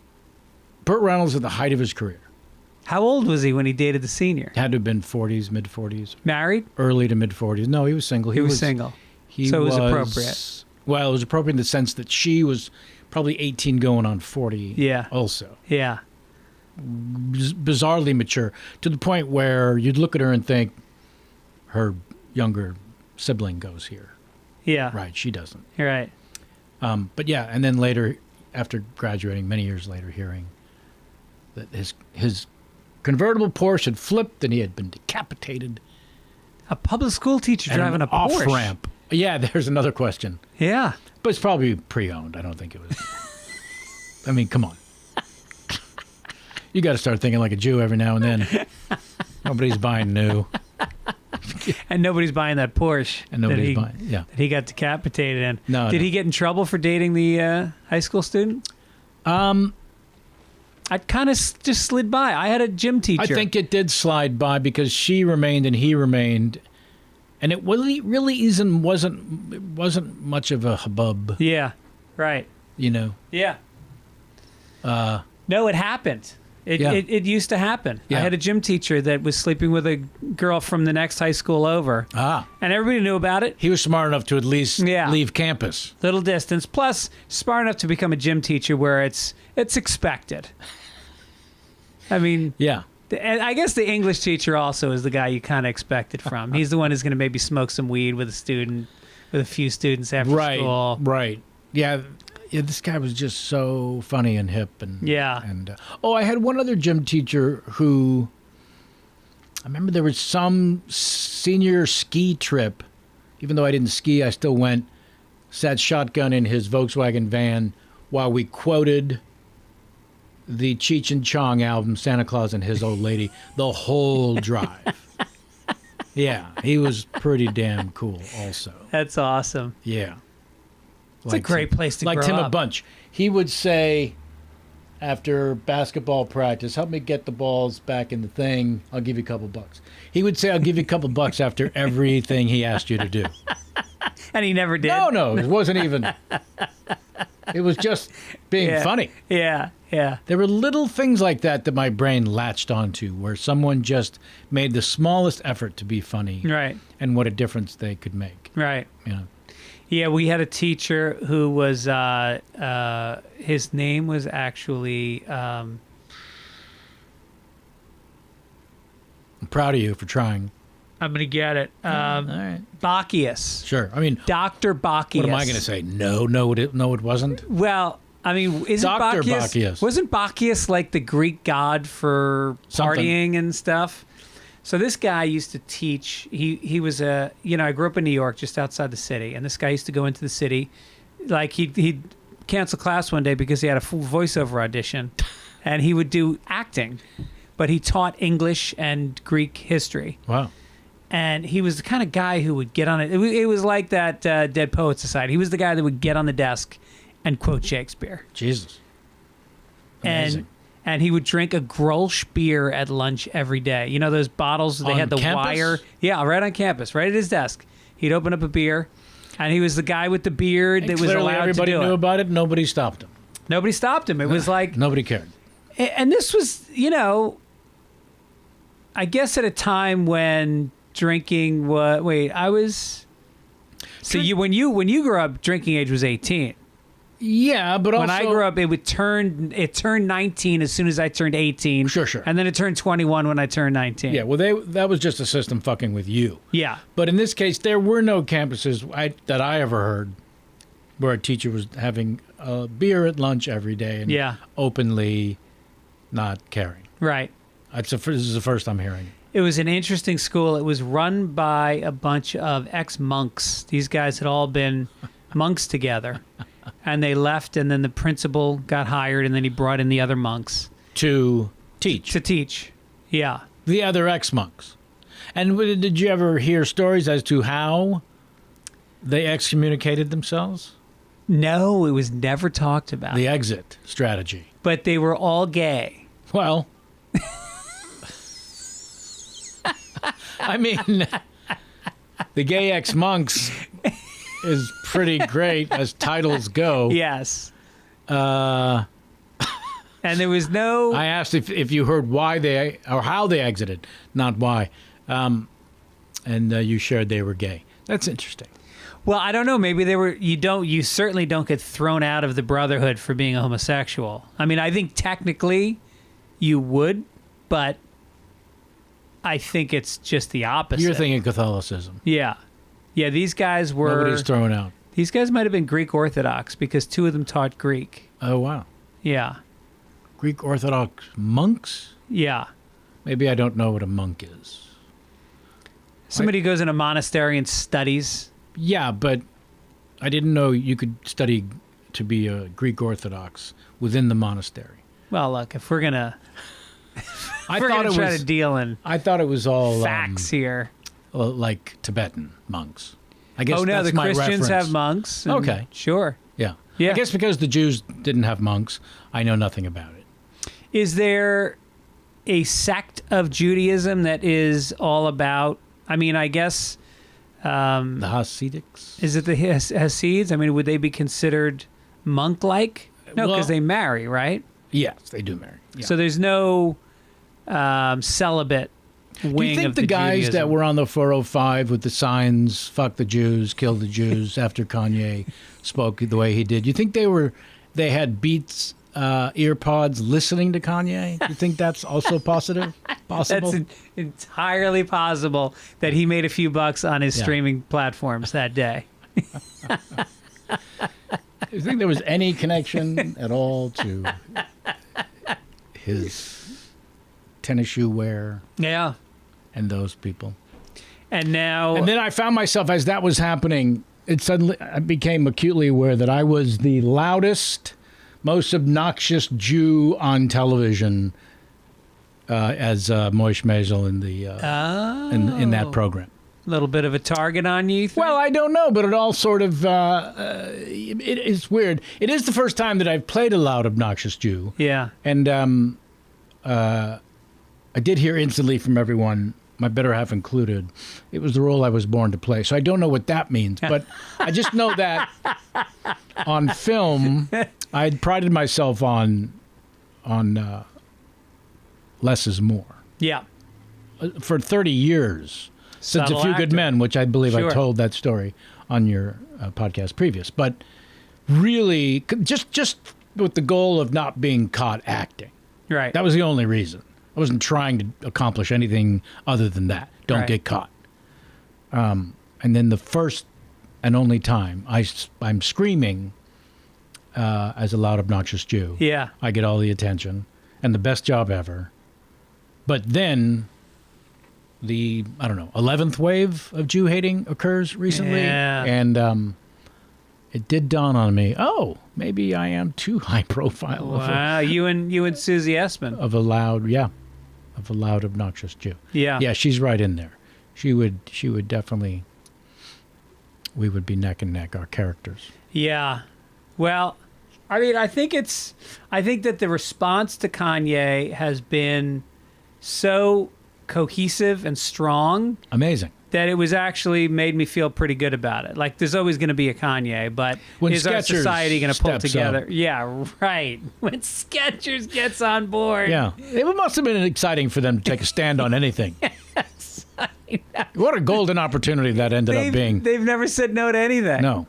[SPEAKER 2] Burt Reynolds at the height of his career.
[SPEAKER 1] How old was he when he dated the senior?
[SPEAKER 2] Had to have been 40s, mid 40s.
[SPEAKER 1] Married?
[SPEAKER 2] Early to mid 40s. No, he was single.
[SPEAKER 1] He was single. So it was appropriate.
[SPEAKER 2] Well, it was appropriate in the sense that she was probably 18 going on 40
[SPEAKER 1] Yeah.
[SPEAKER 2] also.
[SPEAKER 1] Yeah.
[SPEAKER 2] Bizarrely mature to the point where you'd look at her and think her younger sibling goes here.
[SPEAKER 1] Yeah.
[SPEAKER 2] Right, she doesn't.
[SPEAKER 1] You're right.
[SPEAKER 2] But yeah, and then later, after graduating, many years later, hearing that his convertible Porsche had flipped and he had been decapitated.
[SPEAKER 1] A public school teacher driving a Porsche.
[SPEAKER 2] Off-ramp. Yeah, there's another question.
[SPEAKER 1] Yeah.
[SPEAKER 2] But it's probably pre-owned. I don't think it was. I mean, come on. You got to start thinking like a Jew every now and then. Nobody's buying new.
[SPEAKER 1] And nobody's buying that Porsche.
[SPEAKER 2] And nobody's buying, yeah.
[SPEAKER 1] That he got decapitated in.
[SPEAKER 2] No.
[SPEAKER 1] Did he get in trouble for dating the high school student? I kind of just slid by. I had a gym teacher.
[SPEAKER 2] I think it did slide by because she remained and he remained, and it really wasn't much of a hubbub.
[SPEAKER 1] Yeah, right.
[SPEAKER 2] You know.
[SPEAKER 1] Yeah. No, it happened. It used to happen.
[SPEAKER 2] Yeah.
[SPEAKER 1] I had a gym teacher that was sleeping with a girl from the next high school over.
[SPEAKER 2] Ah.
[SPEAKER 1] And everybody knew about it.
[SPEAKER 2] He was smart enough to at least leave campus.
[SPEAKER 1] Little distance. Plus, smart enough to become a gym teacher where it's expected. I mean,
[SPEAKER 2] yeah.
[SPEAKER 1] And I guess the English teacher also is the guy you kind of expect it from. He's the one who's going to maybe smoke some weed with a few students after school.
[SPEAKER 2] Right. Yeah. Yeah, this guy was just so funny and hip, and I had one other gym teacher who I remember there was some senior ski trip. Even though I didn't ski, I still went. Sat shotgun in his Volkswagen van while we quoted the Cheech and Chong album, Santa Claus and His Old Lady, the whole drive. Yeah, he was pretty damn cool also.
[SPEAKER 1] That's awesome.
[SPEAKER 2] Yeah.
[SPEAKER 1] It's a great place to grow up.
[SPEAKER 2] Like Tim a bunch. He would say, after basketball practice, help me get the balls back in the thing. I'll give you a couple bucks. He would say, I'll give you a couple bucks after everything he asked you to do.
[SPEAKER 1] And he never did.
[SPEAKER 2] No, it wasn't even. It was just being funny.
[SPEAKER 1] Yeah.
[SPEAKER 2] There were little things like that my brain latched onto, where someone just made the smallest effort to be funny.
[SPEAKER 1] Right.
[SPEAKER 2] And what a difference they could make.
[SPEAKER 1] Right.
[SPEAKER 2] You know?
[SPEAKER 1] Yeah, we had a teacher who was, his name was actually...
[SPEAKER 2] I'm proud of you for trying.
[SPEAKER 1] I'm going to get it.
[SPEAKER 2] All right.
[SPEAKER 1] Bacchius.
[SPEAKER 2] Sure. I mean...
[SPEAKER 1] Dr. Bacchius.
[SPEAKER 2] What am I going to say? No, it wasn't?
[SPEAKER 1] Well, I mean, isn't
[SPEAKER 2] Dr. Bacchius.
[SPEAKER 1] Wasn't Bacchius like the Greek god for partying and stuff? So this guy used to teach. He was I grew up in New York, just outside the city, and this guy used to go into the city. Like he'd cancel class one day because he had a full voiceover audition, and he would do acting, but he taught English and Greek history.
[SPEAKER 2] Wow.
[SPEAKER 1] And he was the kind of guy who would get on it. It was like that Dead Poets Society. He was the guy that would get on the desk and quote Shakespeare.
[SPEAKER 2] Jesus. Amazing.
[SPEAKER 1] And he would drink a Grolsch beer at lunch every day. You know those bottles, they had the
[SPEAKER 2] campus?
[SPEAKER 1] wire. Yeah, right on campus, right at his desk. He'd open up a beer, and he was the guy with the beard that was allowed to do it.
[SPEAKER 2] Everybody knew about it. Nobody stopped him.
[SPEAKER 1] Nobody stopped him. It was like...
[SPEAKER 2] Nobody cared.
[SPEAKER 1] And this was, I guess at a time when drinking was... Wait, I was... So when you grew up, drinking age was 18.
[SPEAKER 2] Yeah, but also...
[SPEAKER 1] When I grew up, it turned 19 as soon as I turned 18.
[SPEAKER 2] Sure.
[SPEAKER 1] And then it turned 21 when I turned 19.
[SPEAKER 2] Yeah, well, that was just a system fucking with you.
[SPEAKER 1] Yeah.
[SPEAKER 2] But in this case, there were no campuses that I ever heard where a teacher was having a beer at lunch every day and openly not caring.
[SPEAKER 1] Right.
[SPEAKER 2] This is the first I'm hearing.
[SPEAKER 1] It was an interesting school. It was run by a bunch of ex-monks. These guys had all been monks together. And they left, and then the principal got hired, and then he brought in the other monks.
[SPEAKER 2] To teach.
[SPEAKER 1] Yeah.
[SPEAKER 2] The other ex-monks. And did you ever hear stories as to how they excommunicated themselves?
[SPEAKER 1] No, it was never talked about.
[SPEAKER 2] The exit strategy.
[SPEAKER 1] But they were all gay.
[SPEAKER 2] Well, I mean, the gay ex-monks is pretty great as titles go.
[SPEAKER 1] Yes. And there was no...
[SPEAKER 2] I asked if you heard why or how they exited, not why. And you shared they were gay. That's interesting.
[SPEAKER 1] Well, I don't know. Maybe they were... You certainly don't get thrown out of the brotherhood for being a homosexual. I mean, I think technically you would, but I think it's just the opposite.
[SPEAKER 2] You're thinking Catholicism.
[SPEAKER 1] Yeah. Yeah, these guys were...
[SPEAKER 2] Nobody's thrown out.
[SPEAKER 1] These guys might have been Greek Orthodox because two of them taught Greek.
[SPEAKER 2] Oh, wow.
[SPEAKER 1] Yeah.
[SPEAKER 2] Greek Orthodox monks?
[SPEAKER 1] Yeah.
[SPEAKER 2] Maybe I don't know what a monk is.
[SPEAKER 1] Somebody goes in a monastery and studies.
[SPEAKER 2] Yeah, but I didn't know you could study to be a Greek Orthodox within the monastery.
[SPEAKER 1] Well, look, if we're going to...
[SPEAKER 2] I thought it was all
[SPEAKER 1] facts here.
[SPEAKER 2] Like Tibetan monks. I guess
[SPEAKER 1] the
[SPEAKER 2] that's my
[SPEAKER 1] Christians
[SPEAKER 2] reference.
[SPEAKER 1] have monks.
[SPEAKER 2] Okay.
[SPEAKER 1] Sure.
[SPEAKER 2] Yeah.
[SPEAKER 1] Yeah.
[SPEAKER 2] I guess because the Jews didn't have monks, I know nothing about it.
[SPEAKER 1] Is there a sect of Judaism that is all about, I mean, I guess...
[SPEAKER 2] the Hasidics?
[SPEAKER 1] Is it the Hasids? I mean, would they be considered monk-like? No, because they marry, right?
[SPEAKER 2] Yes, they do marry. Yeah.
[SPEAKER 1] So there's no celibate wing of the
[SPEAKER 2] Do you think the guys
[SPEAKER 1] Judaism.
[SPEAKER 2] that were on the 405 with the signs, fuck the Jews, kill the Jews, after Kanye spoke the way he did, you think they had Beats earpods listening to Kanye? You think that's also possible?
[SPEAKER 1] That's entirely possible that he made a few bucks on his streaming platforms that day.
[SPEAKER 2] Do you think there was any connection at all to his tennis shoe wear?
[SPEAKER 1] Yeah.
[SPEAKER 2] And those people.
[SPEAKER 1] And then
[SPEAKER 2] I found myself, as that was happening, I became acutely aware that I was the loudest, most obnoxious Jew on television as Moish Maisel in the in that program.
[SPEAKER 1] A little bit of a target on you, think?
[SPEAKER 2] Well, I don't know, but it all sort of it's weird. It is the first time that I've played a loud, obnoxious Jew.
[SPEAKER 1] Yeah.
[SPEAKER 2] And I did hear instantly from everyone, my better half included, it was the role I was born to play. So I don't know what that means, but I just know that on film, I prided myself on less is more.
[SPEAKER 1] Yeah.
[SPEAKER 2] For 30 years, since
[SPEAKER 1] Subtle
[SPEAKER 2] A Few Good
[SPEAKER 1] actor.
[SPEAKER 2] Men, which I believe
[SPEAKER 1] Sure.
[SPEAKER 2] I told that story on your podcast previous. But really, just with the goal of not being caught acting.
[SPEAKER 1] Right.
[SPEAKER 2] That was the only reason. I wasn't trying to accomplish anything other than that. Don't
[SPEAKER 1] Right.
[SPEAKER 2] get caught. And then the first and only time I'm screaming as a loud, obnoxious Jew.
[SPEAKER 1] Yeah.
[SPEAKER 2] I get all the attention and the best job ever. But then the, 11th wave of Jew hating occurs recently.
[SPEAKER 1] Yeah.
[SPEAKER 2] And it did dawn on me, maybe I am too high profile
[SPEAKER 1] Wow. You and Susie Essman.
[SPEAKER 2] of a loud, obnoxious Jew.
[SPEAKER 1] Yeah.
[SPEAKER 2] Yeah, she's right in there. She would definitely, we would be neck and neck, our characters.
[SPEAKER 1] Yeah. Well, I mean, I think that the response to Kanye has been so cohesive and strong
[SPEAKER 2] Amazing.
[SPEAKER 1] that it was actually made me feel pretty good about it. Like, there's always going to be a Kanye, but
[SPEAKER 2] When
[SPEAKER 1] is our
[SPEAKER 2] Skechers
[SPEAKER 1] society going to pull
[SPEAKER 2] steps
[SPEAKER 1] together?
[SPEAKER 2] up.
[SPEAKER 1] Yeah, right. When Skechers gets on board.
[SPEAKER 2] Yeah. It must have been exciting for them to take a stand on anything. What a golden opportunity that ended up being.
[SPEAKER 1] They've never said no to anything.
[SPEAKER 2] No.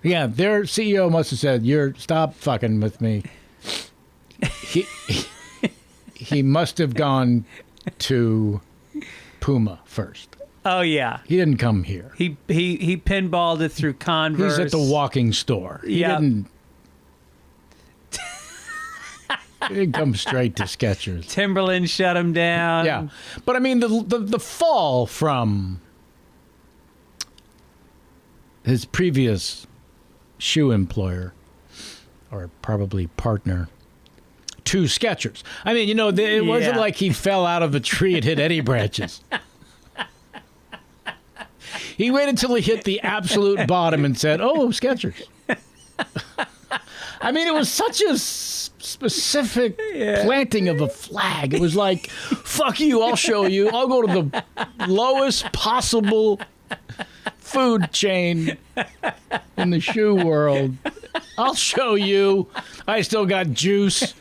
[SPEAKER 2] Yeah, their CEO must have said, stop fucking with me. He must have gone to Puma first.
[SPEAKER 1] Oh yeah.
[SPEAKER 2] He didn't come here.
[SPEAKER 1] He pinballed it through Converse.
[SPEAKER 2] He's at the walking store. He
[SPEAKER 1] Yeah.
[SPEAKER 2] didn't come straight to Skechers.
[SPEAKER 1] Timberland shut him down.
[SPEAKER 2] Yeah. But I mean, the fall from his previous shoe employer, or probably partner, to Skechers. I mean, it wasn't
[SPEAKER 1] Yeah.
[SPEAKER 2] like he fell out of a tree and hit any branches. He waited until he hit the absolute bottom and said, Skechers. I mean, it was such a specific planting of a flag. It was like, fuck you, I'll show you. I'll go to the lowest possible food chain in the shoe world. I'll show you. I still got juice.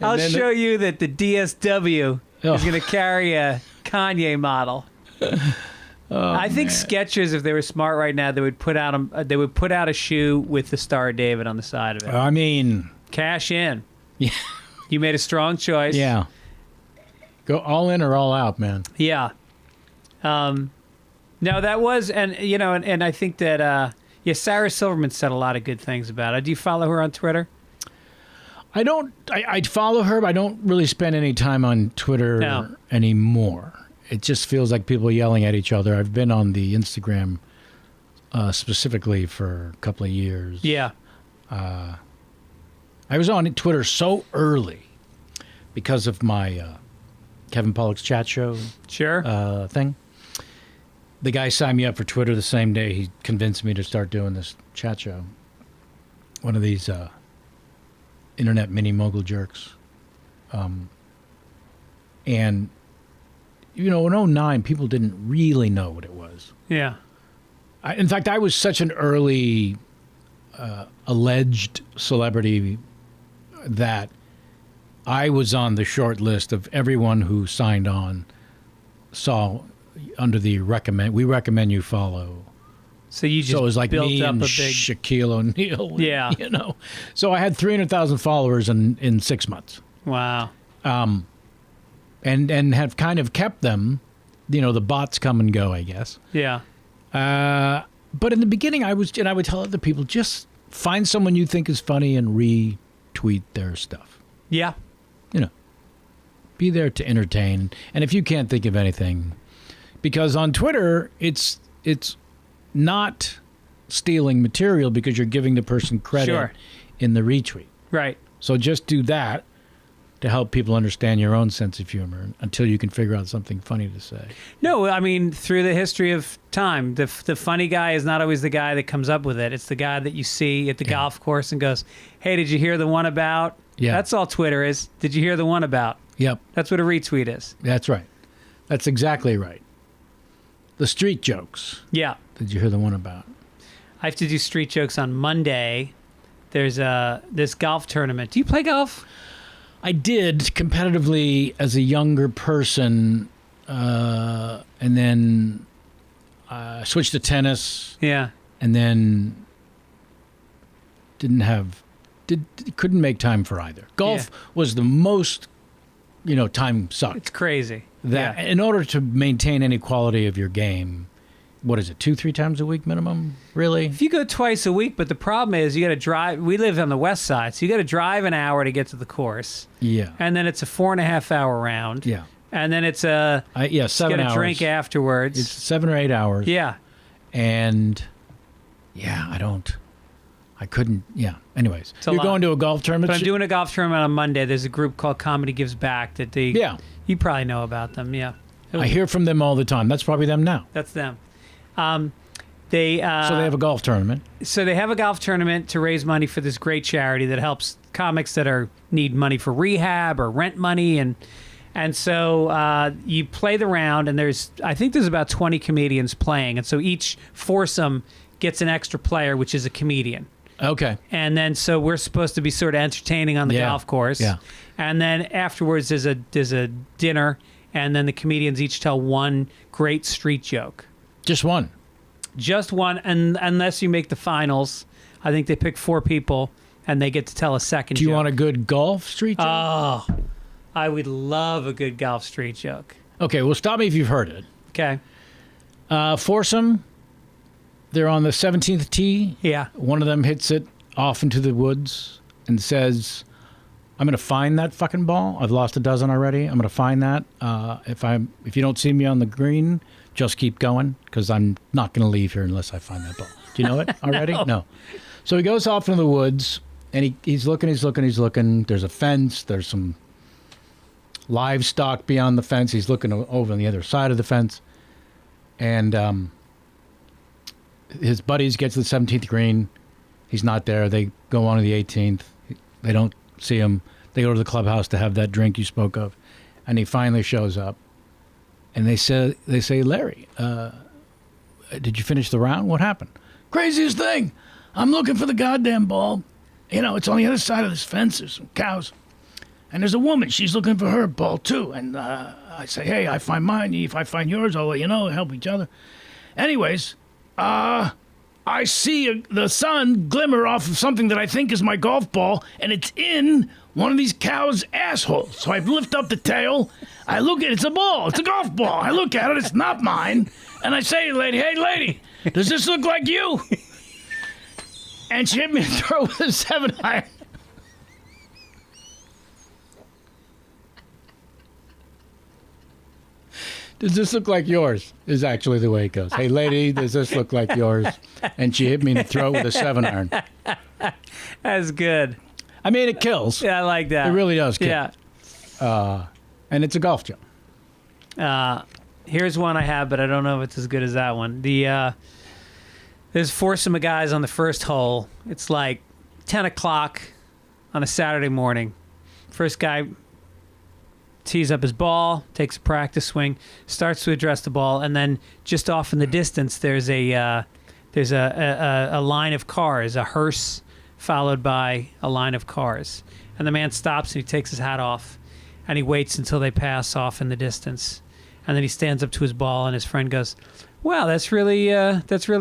[SPEAKER 1] I'll show you that the DSW
[SPEAKER 2] Oh.
[SPEAKER 1] is going to carry a Kanye model. I think Skechers, if they were smart right now, they would put out a shoe with the Star of David on the side of it.
[SPEAKER 2] I mean,
[SPEAKER 1] Cash in.
[SPEAKER 2] Yeah.
[SPEAKER 1] You made a strong choice.
[SPEAKER 2] Yeah. Go all in or all out, man.
[SPEAKER 1] Yeah. No, that was, and I think that Sarah Silverman said a lot of good things about it. Do you follow her on Twitter?
[SPEAKER 2] I don't. I'd follow her, but I don't really spend any time on Twitter anymore. It just feels like people yelling at each other. I've been on the Instagram specifically for a couple of years.
[SPEAKER 1] Yeah.
[SPEAKER 2] I was on Twitter so early because of my Kevin Pollak's chat show
[SPEAKER 1] Sure.
[SPEAKER 2] thing. The guy signed me up for Twitter the same day he convinced me to start doing this chat show. One of these internet mini mogul jerks. And, in 2009, people didn't really know what it was.
[SPEAKER 1] Yeah.
[SPEAKER 2] In fact, I was such an early alleged celebrity that I was on the short list of everyone who signed on, saw under the we recommend you follow.
[SPEAKER 1] So you just
[SPEAKER 2] So it was like
[SPEAKER 1] built
[SPEAKER 2] me
[SPEAKER 1] up
[SPEAKER 2] and
[SPEAKER 1] a big.
[SPEAKER 2] Shaquille O'Neal.
[SPEAKER 1] Yeah.
[SPEAKER 2] So I had 300,000 followers in 6 months.
[SPEAKER 1] Wow.
[SPEAKER 2] And have kind of kept them. The bots come and go, I guess.
[SPEAKER 1] Yeah.
[SPEAKER 2] But in the beginning, I would tell other people, just find someone you think is funny and retweet their stuff.
[SPEAKER 1] Yeah.
[SPEAKER 2] Be there to entertain. And if you can't think of anything, because on Twitter, it's not stealing material because you're giving the person credit
[SPEAKER 1] Sure.
[SPEAKER 2] in the retweet.
[SPEAKER 1] Right.
[SPEAKER 2] So just do that to help people understand your own sense of humor until you can figure out something funny to say.
[SPEAKER 1] No, I mean, through the history of time, the funny guy is not always the guy that comes up with it. It's the guy that you see at the golf course and goes, hey, did you hear the one about?
[SPEAKER 2] Yeah.
[SPEAKER 1] That's all Twitter is. Did you hear the one about?
[SPEAKER 2] Yep.
[SPEAKER 1] That's what a retweet is.
[SPEAKER 2] That's right. That's exactly right. The street jokes.
[SPEAKER 1] Yeah.
[SPEAKER 2] Did you hear the one about?
[SPEAKER 1] I have to do street jokes on Monday. There's this golf tournament. Do you play golf?
[SPEAKER 2] I did competitively as a younger person, and then switched to tennis.
[SPEAKER 1] Yeah.
[SPEAKER 2] And then couldn't make time for either. Golf was the most, time sucked.
[SPEAKER 1] It's crazy.
[SPEAKER 2] In order to maintain any quality of your game, what is it, 2-3 times a week minimum, really?
[SPEAKER 1] If you go twice a week, but the problem is you got to drive. We live on the west side, so you got to drive an hour to get to the course.
[SPEAKER 2] Yeah.
[SPEAKER 1] And then it's a 4.5 hour round.
[SPEAKER 2] Yeah.
[SPEAKER 1] And then it's
[SPEAKER 2] 7 hours.
[SPEAKER 1] Get a drink afterwards.
[SPEAKER 2] It's 7 or 8 hours.
[SPEAKER 1] Yeah.
[SPEAKER 2] And I couldn't. Anyways, you're going to a golf tournament.
[SPEAKER 1] But I'm doing a golf tournament on Monday. There's a group called Comedy Gives Back that they.
[SPEAKER 2] Yeah.
[SPEAKER 1] You probably know about them. Yeah.
[SPEAKER 2] I hear from them all the time. That's probably them now.
[SPEAKER 1] That's them.
[SPEAKER 2] So they have a golf tournament.
[SPEAKER 1] So they have a golf tournament to raise money for this great charity that helps comics that need money for rehab or rent money, and so you play the round, and I think there's about 20 comedians playing, and so each foursome gets an extra player, which is a comedian.
[SPEAKER 2] Okay.
[SPEAKER 1] And then so we're supposed to be sort of entertaining on the golf course.
[SPEAKER 2] Yeah.
[SPEAKER 1] And then afterwards there's a dinner, and then the comedians each tell one great street joke.
[SPEAKER 2] Just one.
[SPEAKER 1] Just one, and unless you make the finals, I think they pick 4 people, and they get to tell a second joke.
[SPEAKER 2] Do you want a good golf street joke?
[SPEAKER 1] Oh, I would love a good golf street joke.
[SPEAKER 2] Okay, well, stop me if you've heard it.
[SPEAKER 1] Okay.
[SPEAKER 2] Foursome, they're on the 17th tee.
[SPEAKER 1] Yeah.
[SPEAKER 2] One of them hits it off into the woods and says, I'm going to find that fucking ball. I've lost a dozen already. I'm going to find that. If you don't see me on the green, just keep going, because I'm not going to leave here unless I find that ball. Do you know it already? No. So he goes off into the woods, and he's looking. There's a fence. There's some livestock beyond the fence. He's looking over on the other side of the fence. And his buddies get to the 17th green. He's not there. They go on to the 18th. They don't see him. They go to the clubhouse to have that drink you spoke of. And he finally shows up. And they say, Larry, did you finish the round? What happened? Craziest thing. I'm looking for the goddamn ball. It's on the other side of this fence. There's some cows. And there's a woman. She's looking for her ball, too. And I say, hey, I find mine. If I find yours, I'll let you know. Help each other. Anyways, I see the sun glimmer off of something that I think is my golf ball, and it's in one of these cows' assholes. So I lift up the tail. I look at it. It's a ball. It's a golf ball. I look at it. It's not mine. And I say, hey, lady, does this look like you? And she hit me in the throat with a 7-iron. Does this look like yours? Is actually the way it goes. Hey, lady, does this look like yours? And she hit me in the throat with a 7-iron.
[SPEAKER 1] That's good.
[SPEAKER 2] I mean, it kills.
[SPEAKER 1] Yeah, I like that.
[SPEAKER 2] It really does kill.
[SPEAKER 1] Yeah.
[SPEAKER 2] And it's a golf joke.
[SPEAKER 1] Here's one I have, but I don't know if it's as good as that one. There's foursome of guys on the first hole. It's like 10 o'clock on a Saturday morning. First guy tees up his ball, takes a practice swing, starts to address the ball, and then just off in the distance, there's a line of cars, a hearse followed by a line of cars. And the man stops and he takes his hat off, and he waits until they pass off in the distance. And then he stands up to his ball, and his friend goes, wow, that's really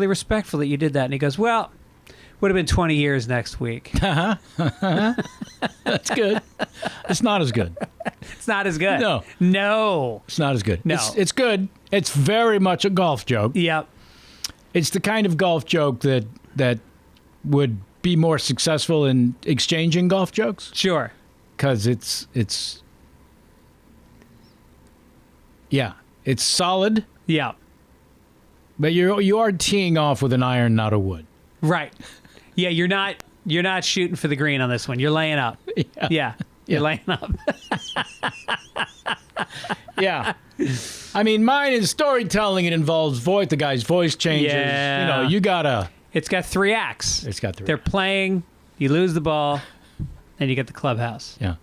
[SPEAKER 1] respectful that you did that. And he goes, well, would have been 20 years next week.
[SPEAKER 2] That's good. It's not as good.
[SPEAKER 1] It's not as good.
[SPEAKER 2] No. It's not as good.
[SPEAKER 1] No.
[SPEAKER 2] It's good. It's very much a golf joke.
[SPEAKER 1] Yep.
[SPEAKER 2] It's the kind of golf joke that would be more successful in exchanging golf jokes.
[SPEAKER 1] Sure.
[SPEAKER 2] Because it's solid.
[SPEAKER 1] Yeah.
[SPEAKER 2] But you are teeing off with an iron, not a wood.
[SPEAKER 1] Right. Yeah, you're not You're not shooting for the green on this one. You're laying up. Yeah. You're laying up.
[SPEAKER 2] Yeah. I mean, mine is storytelling. It involves voice. The guy's voice changes.
[SPEAKER 1] Yeah.
[SPEAKER 2] You know, you gotta.
[SPEAKER 1] It's got 3 acts.
[SPEAKER 2] It's got 3.
[SPEAKER 1] They're playing. You lose the ball, and you get the clubhouse.
[SPEAKER 2] Yeah.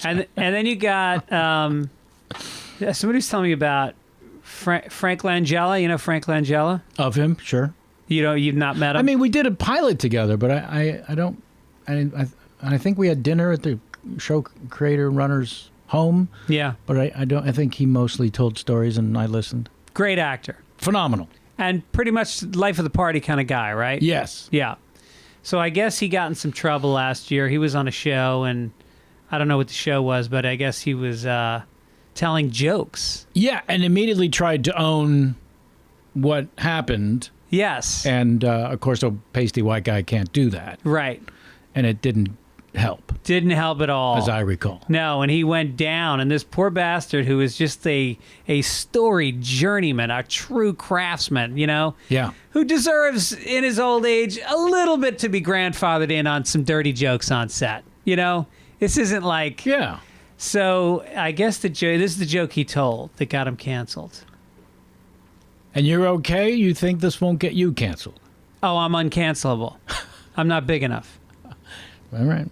[SPEAKER 1] And then you got somebody was telling me about Frank Langella. You know Frank Langella?
[SPEAKER 2] Of him, sure.
[SPEAKER 1] You've not met him.
[SPEAKER 2] I mean, we did a pilot together, but I think we had dinner at the show creator runner's home.
[SPEAKER 1] Yeah.
[SPEAKER 2] But I think he mostly told stories and I listened.
[SPEAKER 1] Great actor.
[SPEAKER 2] Phenomenal.
[SPEAKER 1] And pretty much life of the party kind of guy, right?
[SPEAKER 2] Yes.
[SPEAKER 1] Yeah. So I guess he got in some trouble last year. He was on a show, and I don't know what the show was, but I guess he was telling jokes.
[SPEAKER 2] Yeah, and immediately tried to own what happened.
[SPEAKER 1] Yes.
[SPEAKER 2] And, of course, a pasty white guy can't do that.
[SPEAKER 1] Right.
[SPEAKER 2] And it didn't help.
[SPEAKER 1] Didn't help at all.
[SPEAKER 2] As I recall.
[SPEAKER 1] No, and he went down, and this poor bastard who is just a storied journeyman, a true craftsman,
[SPEAKER 2] Yeah.
[SPEAKER 1] who deserves, in his old age, a little bit to be grandfathered in on some dirty jokes on set. This isn't like...
[SPEAKER 2] Yeah.
[SPEAKER 1] So I guess this is the joke he told that got him canceled.
[SPEAKER 2] And you're okay? You think this won't get you canceled?
[SPEAKER 1] Oh, I'm uncancelable. I'm not big enough.
[SPEAKER 2] All right.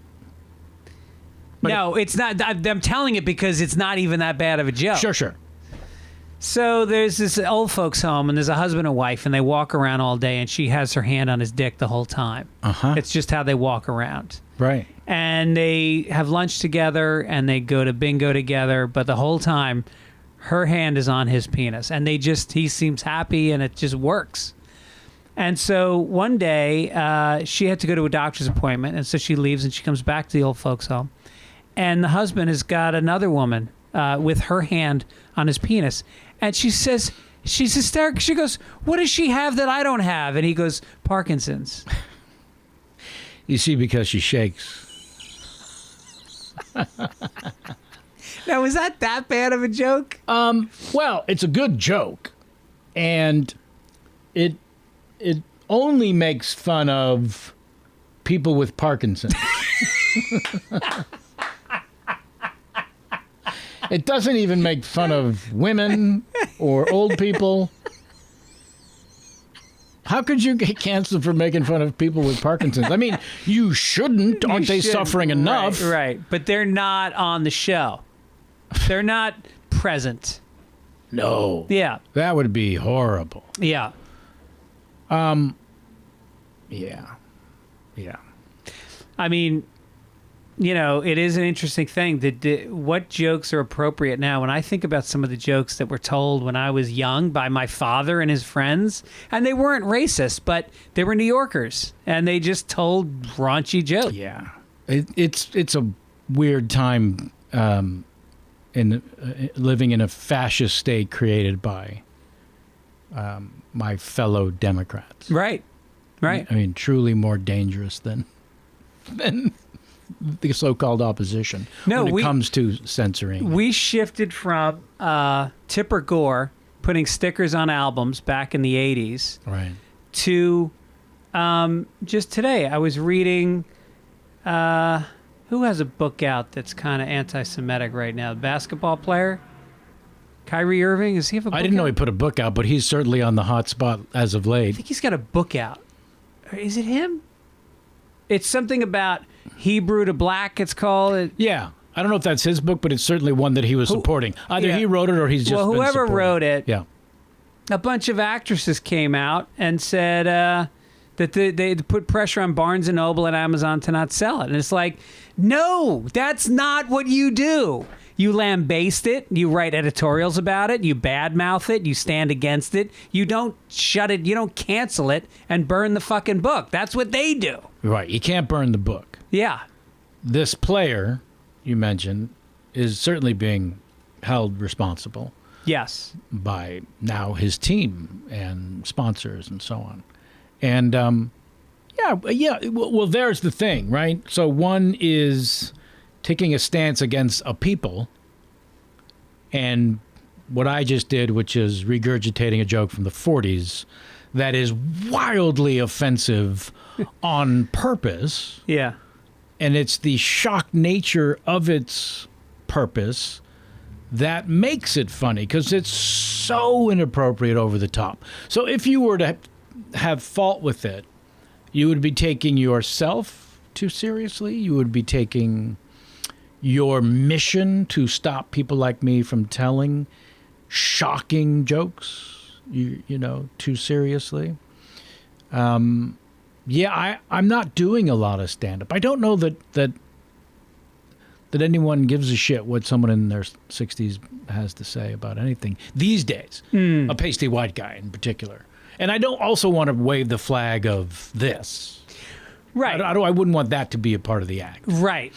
[SPEAKER 2] But
[SPEAKER 1] no, it's not. I'm telling it because it's not even that bad of a joke.
[SPEAKER 2] Sure.
[SPEAKER 1] So there's this old folks home, and there's a husband and wife, and they walk around all day, and she has her hand on his dick the whole time.
[SPEAKER 2] Uh-huh.
[SPEAKER 1] It's just how they walk around.
[SPEAKER 2] Right.
[SPEAKER 1] And they have lunch together, and they go to bingo together, but the whole time, her hand is on his penis. And he seems happy, and it just works. And so one day, she had to go to a doctor's appointment, and so she leaves, and she comes back to the old folks home. And the husband has got another woman with her hand on his penis. And she says, she's hysterical. She goes, "What does she have that I don't have?" And he goes, "Parkinson's."
[SPEAKER 2] You see, because she shakes.
[SPEAKER 1] Now, is that bad of a joke?
[SPEAKER 2] Well, it's a good joke. And it only makes fun of people with Parkinson's. It doesn't even make fun of women or old people. How could you get canceled for making fun of people with Parkinson's? I mean, you shouldn't. Aren't they suffering enough?
[SPEAKER 1] Right. But they're not on the show. They're not present.
[SPEAKER 2] No.
[SPEAKER 1] Yeah.
[SPEAKER 2] That would be horrible.
[SPEAKER 1] Yeah.
[SPEAKER 2] Yeah.
[SPEAKER 1] I mean, it is an interesting thing that what jokes are appropriate now. When I think about some of the jokes that were told when I was young by my father and his friends, and they weren't racist, but they were New Yorkers, and they just told raunchy jokes.
[SPEAKER 2] Yeah. It's a weird time in living in a fascist state created by my fellow Democrats.
[SPEAKER 1] Right.
[SPEAKER 2] I mean, truly more dangerous than the so-called opposition when it comes to censoring.
[SPEAKER 1] We shifted from Tipper Gore putting stickers on albums back in the 80s
[SPEAKER 2] Right.
[SPEAKER 1] to just today. I was reading, who has a book out that's kind of anti-Semitic right now? The basketball player? Kyrie Irving? Does he have a book
[SPEAKER 2] I didn't know
[SPEAKER 1] out?
[SPEAKER 2] he put a book out, but he's certainly on the hot spot as of late.
[SPEAKER 1] I think he's got a book out. Or is it him? It's something about Hebrew to Black, it's called.
[SPEAKER 2] Yeah. I don't know if that's his book, but it's certainly one that he was supporting. Either he wrote it or he's just been
[SPEAKER 1] whoever
[SPEAKER 2] supporting.
[SPEAKER 1] wrote it,
[SPEAKER 2] Yeah.
[SPEAKER 1] a bunch of actresses came out and said that they put pressure on Barnes & Noble and Amazon to not sell it. And it's like, no, that's not what you do. You lambaste it. You write editorials about it. You badmouth it. You stand against it. You don't shut it. You don't cancel it and burn the fucking book. That's what they do.
[SPEAKER 2] Right. You can't burn the book.
[SPEAKER 1] Yeah.
[SPEAKER 2] This player you mentioned is certainly being held responsible
[SPEAKER 1] Yes.
[SPEAKER 2] by now his team and sponsors and so on. And yeah. Well, there's the thing, right? So one is taking a stance against a people, and what I just did, which is regurgitating a joke from the 40s, that is wildly offensive on purpose.
[SPEAKER 3] Yeah.
[SPEAKER 2] And it's the shock nature of its purpose that makes it funny, because it's so inappropriate, over the top. So if you were to have fault with it, you would be taking yourself too seriously. You would be taking your mission to stop people like me from telling shocking jokes, too seriously. I'm not doing a lot of stand-up. I don't know that anyone gives a shit what someone in their 60s has to say about anything these days. A pasty white guy in particular. And I don't also want to wave the flag of this.
[SPEAKER 3] Right.
[SPEAKER 2] I wouldn't want that to be a part of the act.
[SPEAKER 3] Right.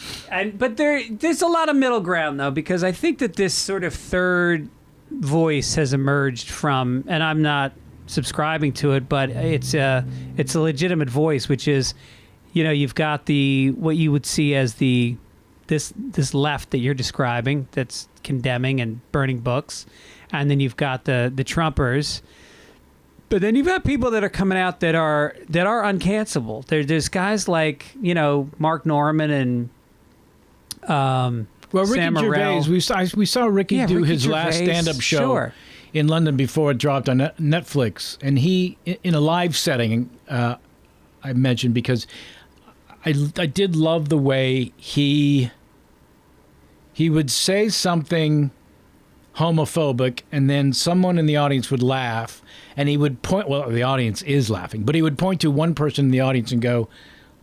[SPEAKER 3] But there's a lot of middle ground, though, because I think that this sort of third voice has emerged from, and I'm not subscribing to it, but it's a legitimate voice, which is, you've got what you would see as this left that you're describing that's condemning and burning books, and then you've got the Trumpers, but then you've got people that are coming out that are uncancelable. There's guys like Mark Norman and
[SPEAKER 2] Ricky
[SPEAKER 3] Sam
[SPEAKER 2] Gervais.
[SPEAKER 3] Morrell.
[SPEAKER 2] We saw Ricky do
[SPEAKER 3] Ricky
[SPEAKER 2] his last
[SPEAKER 3] Gervais,
[SPEAKER 2] stand-up show
[SPEAKER 3] sure.
[SPEAKER 2] in London before it dropped on Netflix, and he, in a live setting, I mentioned, because I did love the way he would say something homophobic, and then someone in the audience would laugh, and he would point, well, the audience is laughing, but he would point to one person in the audience and go,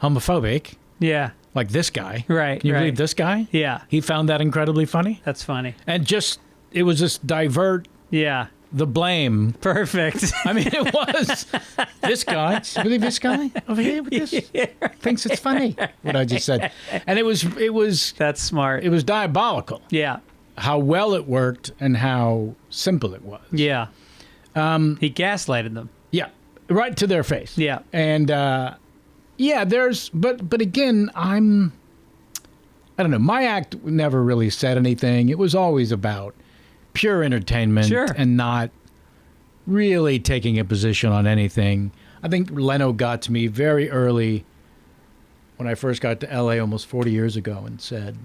[SPEAKER 2] homophobic?
[SPEAKER 3] Yeah.
[SPEAKER 2] Like this guy.
[SPEAKER 3] Right.
[SPEAKER 2] Can you
[SPEAKER 3] right.
[SPEAKER 2] believe this guy?
[SPEAKER 3] Yeah.
[SPEAKER 2] He found that incredibly funny.
[SPEAKER 3] That's funny.
[SPEAKER 2] And it was just divert
[SPEAKER 3] Yeah.
[SPEAKER 2] the blame.
[SPEAKER 3] Perfect.
[SPEAKER 2] I mean, it was this guy. Do you believe this guy over here with this? Thinks it's funny, what I just said. And it was
[SPEAKER 3] That's smart.
[SPEAKER 2] it was diabolical.
[SPEAKER 3] Yeah.
[SPEAKER 2] How well it worked and how simple it was.
[SPEAKER 3] Yeah. He gaslighted them.
[SPEAKER 2] Yeah, right to their face.
[SPEAKER 3] Yeah.
[SPEAKER 2] And but again, I don't know. My act never really said anything. It was always about pure entertainment.
[SPEAKER 3] Sure.
[SPEAKER 2] And not really taking a position on anything. I think Leno got to me very early when I first got to LA almost 40 years ago and said,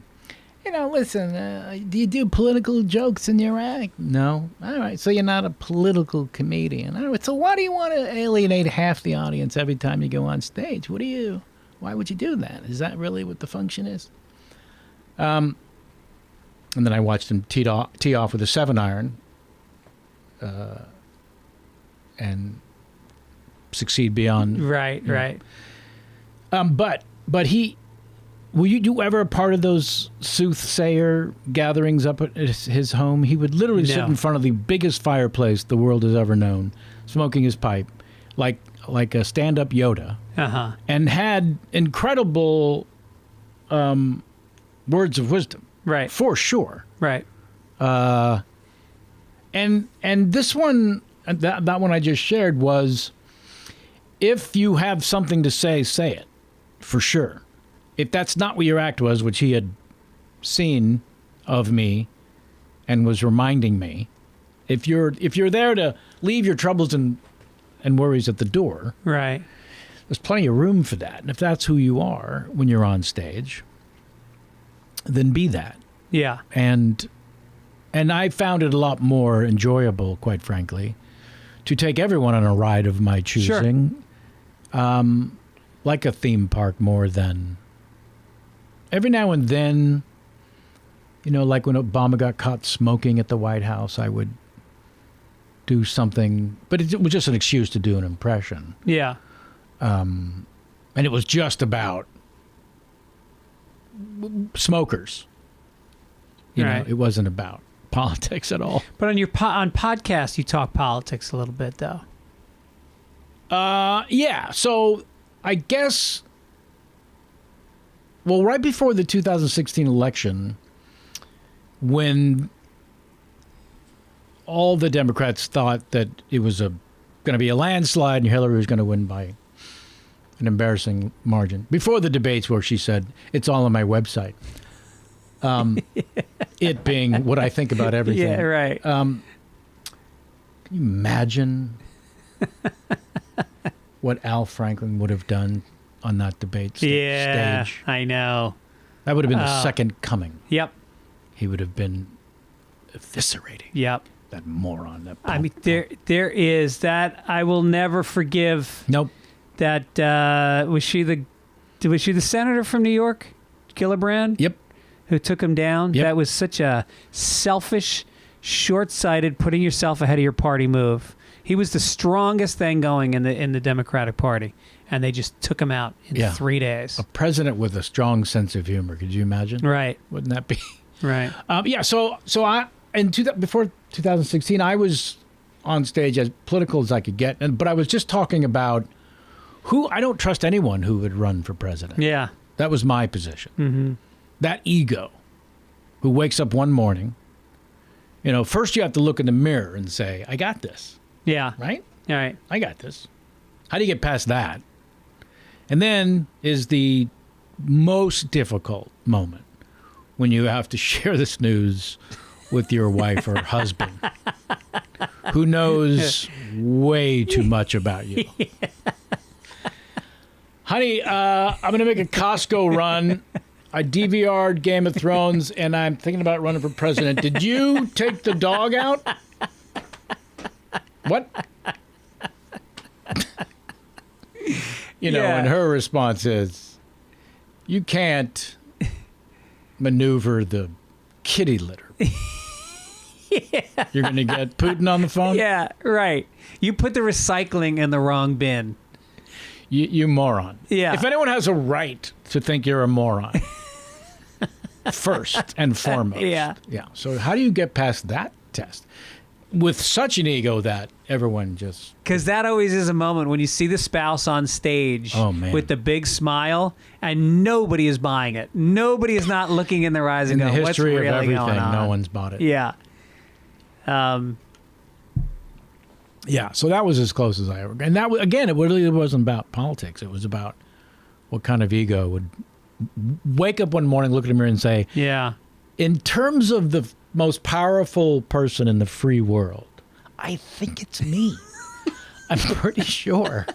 [SPEAKER 2] listen, do you do political jokes in your act? No. All right, so you're not a political comedian. All right, so why do you want to alienate half the audience every time you go on stage? Why would you do that? Is that really what the function is? And then I watched him tee off with a 7-iron and succeed beyond.
[SPEAKER 3] Right. Right.
[SPEAKER 2] But he... Were you ever a part of those soothsayer gatherings up at his home? He would literally sit in front of the biggest fireplace the world has ever known, smoking his pipe, like a stand-up Yoda, and had incredible words of wisdom,
[SPEAKER 3] Right.
[SPEAKER 2] for sure.
[SPEAKER 3] Right.
[SPEAKER 2] And this one, that one I just shared was, if you have something to say it, for sure. If that's not what your act was, which he had seen of me and was reminding me, if you're there to leave your troubles and worries at the door,
[SPEAKER 3] Right.
[SPEAKER 2] there's plenty of room for that. And if that's who you are when you're on stage, then be that.
[SPEAKER 3] Yeah.
[SPEAKER 2] And I found it a lot more enjoyable, quite frankly, to take everyone on a ride of my choosing, like a theme park, more than... Every now and then, like when Obama got caught smoking at the White House, I would do something, but it was just an excuse to do an impression.
[SPEAKER 3] Yeah.
[SPEAKER 2] And it was just about smokers.
[SPEAKER 3] Right.
[SPEAKER 2] It wasn't about politics at all.
[SPEAKER 3] But on your on podcast, you talk politics a little bit, though.
[SPEAKER 2] Yeah. So I guess... Well, right before the 2016 election, when all the Democrats thought that it was going to be a landslide and Hillary was going to win by an embarrassing margin, before the debates where she said, it's all on my website, it being what I think about everything.
[SPEAKER 3] Yeah, right.
[SPEAKER 2] Can you imagine what Al Franklin would have done on that debate
[SPEAKER 3] Yeah,
[SPEAKER 2] stage.
[SPEAKER 3] I know.
[SPEAKER 2] That would have been the second coming.
[SPEAKER 3] Yep.
[SPEAKER 2] He would have been eviscerating
[SPEAKER 3] Yep.
[SPEAKER 2] that moron. That
[SPEAKER 3] I mean, there is that. I will never forgive.
[SPEAKER 2] Nope.
[SPEAKER 3] That was she the senator from New York, Gillibrand?
[SPEAKER 2] Yep.
[SPEAKER 3] Who took him down?
[SPEAKER 2] Yep.
[SPEAKER 3] That was such a selfish, short-sighted, putting yourself ahead of your party move. He was the strongest thing going in the Democratic Party, and they just took him out in 3 days.
[SPEAKER 2] A president with a strong sense of humor. Could you imagine?
[SPEAKER 3] Right.
[SPEAKER 2] Wouldn't that be?
[SPEAKER 3] Right.
[SPEAKER 2] Yeah. So I before 2016, I was on stage as political as I could get, but I was just talking about who I don't trust anyone who would run for president.
[SPEAKER 3] Yeah.
[SPEAKER 2] That was my position.
[SPEAKER 3] Mm-hmm.
[SPEAKER 2] That ego, who wakes up one morning, first you have to look in the mirror and say, "I got this."
[SPEAKER 3] Yeah.
[SPEAKER 2] Right?
[SPEAKER 3] All right.
[SPEAKER 2] I got this. How do you get past that? And then is the most difficult moment when you have to share this news with your wife or husband who knows way too much about you. Yeah. Honey, I'm going to make a Costco run. I DVR'd Game of Thrones, and I'm thinking about running for president. Did you take the dog out? What? And her response is, you can't maneuver the kitty litter. You're going to get Putin on the phone?
[SPEAKER 3] Yeah, right. You put the recycling in the wrong bin.
[SPEAKER 2] You moron.
[SPEAKER 3] Yeah.
[SPEAKER 2] If anyone has a right to think you're a moron, first and foremost.
[SPEAKER 3] Yeah.
[SPEAKER 2] Yeah. So how do you get past that test? With such an ego that everyone just...
[SPEAKER 3] Because that always is a moment when you see the spouse on stage with the big smile and nobody is buying it. Nobody is not looking in their eyes and going, what's really going on?
[SPEAKER 2] In the history of everything, no one's bought it.
[SPEAKER 3] Yeah.
[SPEAKER 2] Yeah, so that was as close as I ever... And that, again, it really wasn't about politics. It was about what kind of ego would wake up one morning, look at the mirror and say,
[SPEAKER 3] yeah,
[SPEAKER 2] in terms of the most powerful person in the free world, I think it's me. I'm pretty sure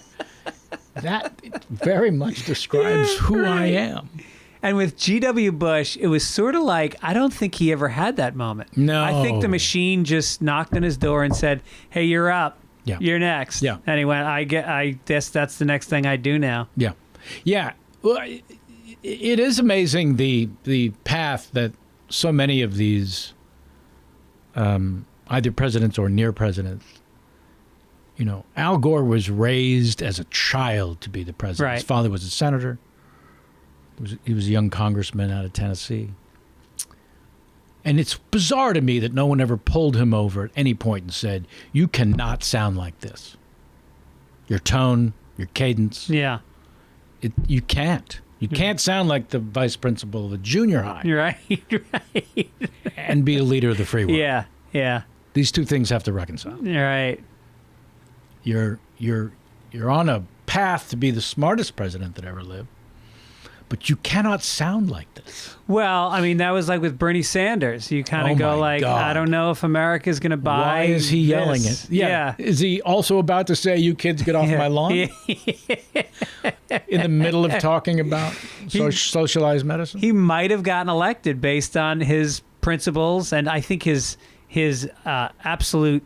[SPEAKER 2] that very much describes who I am.
[SPEAKER 3] And with G.W. Bush, it was sort of like, I don't think he ever had that moment.
[SPEAKER 2] No.
[SPEAKER 3] I think the machine just knocked on his door and said, hey, you're up.
[SPEAKER 2] Yeah.
[SPEAKER 3] You're next.
[SPEAKER 2] Yeah.
[SPEAKER 3] And he went, I guess that's the next thing I do now.
[SPEAKER 2] Yeah. Yeah. Well, it is amazing the path that so many of these either presidents or near presidents, Al Gore was raised as a child to be the president.
[SPEAKER 3] Right.
[SPEAKER 2] His father was a senator. He was a young congressman out of Tennessee. And it's bizarre to me that no one ever pulled him over at any point and said, you cannot sound like this. Your tone, your cadence.
[SPEAKER 3] Yeah.
[SPEAKER 2] You can't. You can't sound like the vice principal of a junior high.
[SPEAKER 3] Right.
[SPEAKER 2] And be a leader of the free world.
[SPEAKER 3] Yeah. Yeah.
[SPEAKER 2] These two things have to reconcile.
[SPEAKER 3] Right.
[SPEAKER 2] You're on a path to be the smartest president that ever lived, but you cannot sound like this.
[SPEAKER 3] Well, I mean, that was like with Bernie Sanders. You kind of go like,
[SPEAKER 2] God.
[SPEAKER 3] I don't know if America's going to buy.
[SPEAKER 2] Why is he yelling
[SPEAKER 3] this.
[SPEAKER 2] it? Yeah. Is he also about to say, you kids get off my lawn? In the middle of talking about socialized medicine?
[SPEAKER 3] He might have gotten elected based on his principles, and I think his absolute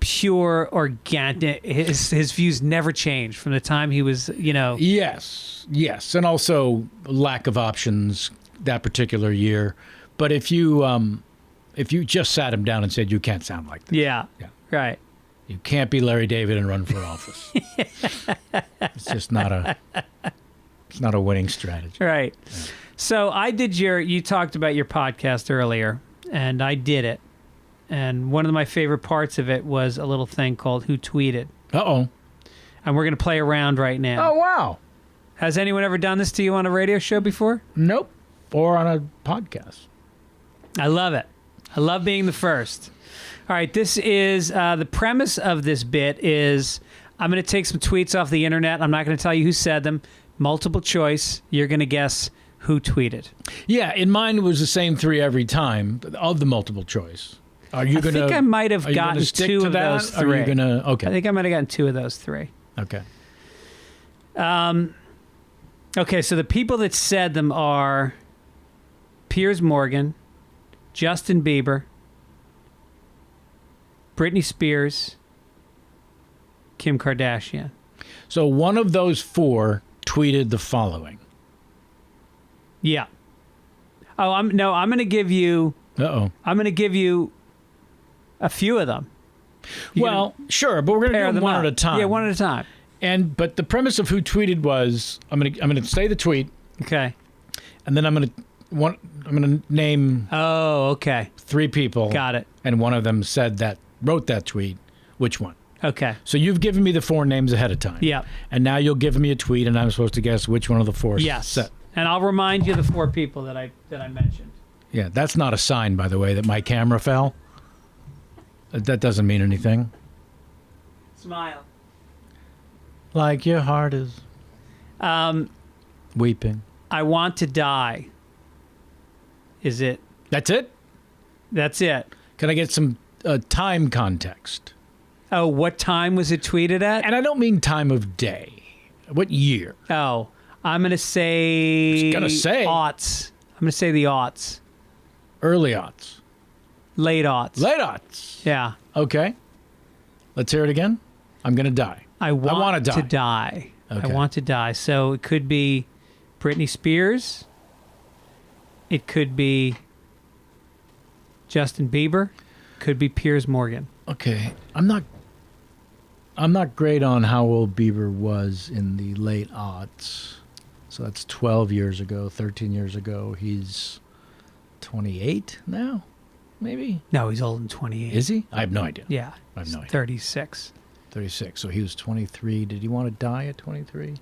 [SPEAKER 3] pure organic, his views never changed from the time he was,
[SPEAKER 2] Yes, and also lack of options that particular year. But if you just sat him down and said, you can't sound like this.
[SPEAKER 3] Yeah. Right.
[SPEAKER 2] You can't be Larry David and run for office. It's just not a winning strategy.
[SPEAKER 3] Right. Yeah. So I did you talked about your podcast earlier, and I did it. And one of my favorite parts of it was a little thing called Who Tweeted.
[SPEAKER 2] Uh-oh.
[SPEAKER 3] And we're going to play around right now.
[SPEAKER 2] Oh, wow.
[SPEAKER 3] Has anyone ever done this to you on a radio show before?
[SPEAKER 2] Nope. Or on a podcast.
[SPEAKER 3] I love it. I love being the first. All right, this is the premise of this bit is I'm going to take some tweets off the internet. I'm not going to tell you who said them. Multiple choice. You're going to guess who tweeted.
[SPEAKER 2] Yeah, in mine it was the same three every time of the multiple choice. Are you going to?
[SPEAKER 3] I think I might have gotten
[SPEAKER 2] stick
[SPEAKER 3] two
[SPEAKER 2] to
[SPEAKER 3] of
[SPEAKER 2] that?
[SPEAKER 3] those three.
[SPEAKER 2] Are you going to? Okay.
[SPEAKER 3] I think I might have gotten two of those three.
[SPEAKER 2] Okay.
[SPEAKER 3] Okay, so the people that said them are Piers Morgan, Justin Bieber, Britney Spears, Kim Kardashian.
[SPEAKER 2] So one of those four tweeted the following.
[SPEAKER 3] Yeah. Oh, I'm going to give you.
[SPEAKER 2] Uh-oh.
[SPEAKER 3] I'm going to give you a few of them.
[SPEAKER 2] Well, sure, but we're going to do them one at a time.
[SPEAKER 3] Yeah, one at a time.
[SPEAKER 2] But the premise of who tweeted was I'm going to say the tweet.
[SPEAKER 3] Okay.
[SPEAKER 2] And then I'm going to name.
[SPEAKER 3] Oh, okay.
[SPEAKER 2] Three people.
[SPEAKER 3] Got it.
[SPEAKER 2] And one of them wrote that tweet. Which one?
[SPEAKER 3] Okay.
[SPEAKER 2] So you've given me the four names ahead of time.
[SPEAKER 3] Yeah.
[SPEAKER 2] And now you'll give me a tweet, and I'm supposed to guess which one of the four.
[SPEAKER 3] Yes.
[SPEAKER 2] Said.
[SPEAKER 3] And I'll remind you the four people that I mentioned.
[SPEAKER 2] Yeah, that's not a sign, by the way, that my camera fell. That doesn't mean anything.
[SPEAKER 3] Smile.
[SPEAKER 2] Like your heart is weeping.
[SPEAKER 3] I want to die. Is it?
[SPEAKER 2] That's it?
[SPEAKER 3] That's it.
[SPEAKER 2] Can I get some time context?
[SPEAKER 3] Oh, what time was it tweeted at?
[SPEAKER 2] And I don't mean time of day. What year?
[SPEAKER 3] Oh, I'm going to say... aughts. I'm going to say the aughts.
[SPEAKER 2] Early aughts.
[SPEAKER 3] Late aughts.
[SPEAKER 2] Late aughts.
[SPEAKER 3] Yeah.
[SPEAKER 2] Okay. Let's hear it again. I'm going to die.
[SPEAKER 3] I want
[SPEAKER 2] to
[SPEAKER 3] to die.
[SPEAKER 2] Okay.
[SPEAKER 3] I want to die. So it could be Britney Spears. It could be Justin Bieber. Could be Piers Morgan.
[SPEAKER 2] Okay. I'm not great on how old Bieber was in the late aughts. So that's 12 years ago, 13 years ago. He's 28 now, maybe?
[SPEAKER 3] No, he's older than 28.
[SPEAKER 2] Is he? I have no idea.
[SPEAKER 3] Yeah.
[SPEAKER 2] I have no idea.
[SPEAKER 3] 36.
[SPEAKER 2] 36. So he was 23. Did he want to die at 23?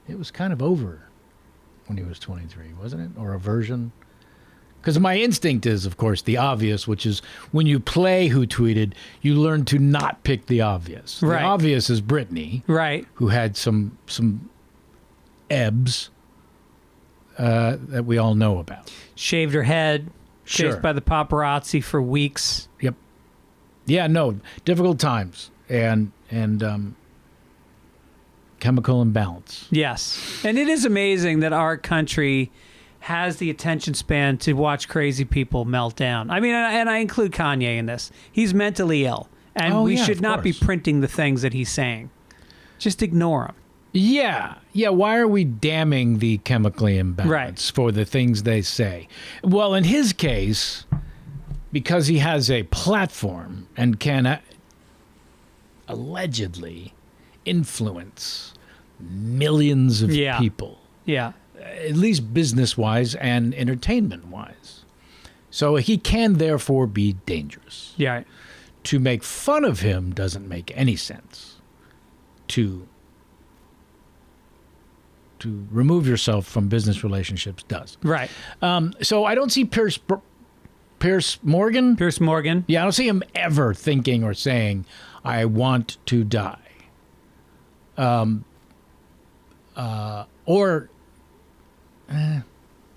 [SPEAKER 2] It was kind of over when he was 23, wasn't it? Or a version? Because my instinct is, of course, the obvious, which is when you play who tweeted, you learn to not pick the obvious.
[SPEAKER 3] Right.
[SPEAKER 2] The obvious is Britney,
[SPEAKER 3] Right.
[SPEAKER 2] who had some ebbs that we all know about.
[SPEAKER 3] Shaved her head.
[SPEAKER 2] Sure.
[SPEAKER 3] Chased by the paparazzi for weeks.
[SPEAKER 2] Yep. Yeah, no, difficult times and chemical imbalance.
[SPEAKER 3] Yes. And it is amazing that our country has the attention span to watch crazy people melt down. I mean, and I include Kanye in this. He's mentally ill, and we should not be printing the things that he's saying. Just ignore him.
[SPEAKER 2] Yeah. Why are we damning the chemically imbalanced for the things they say? Well, in his case, because he has a platform and can allegedly influence millions of people.
[SPEAKER 3] Yeah.
[SPEAKER 2] At least business-wise and entertainment-wise. So he can therefore be dangerous.
[SPEAKER 3] Yeah.
[SPEAKER 2] To make fun of him doesn't make any sense. To remove yourself from business relationships does.
[SPEAKER 3] Right.
[SPEAKER 2] So I don't see Piers Morgan.
[SPEAKER 3] Piers Morgan.
[SPEAKER 2] Yeah, I don't see him ever thinking or saying, I want to die.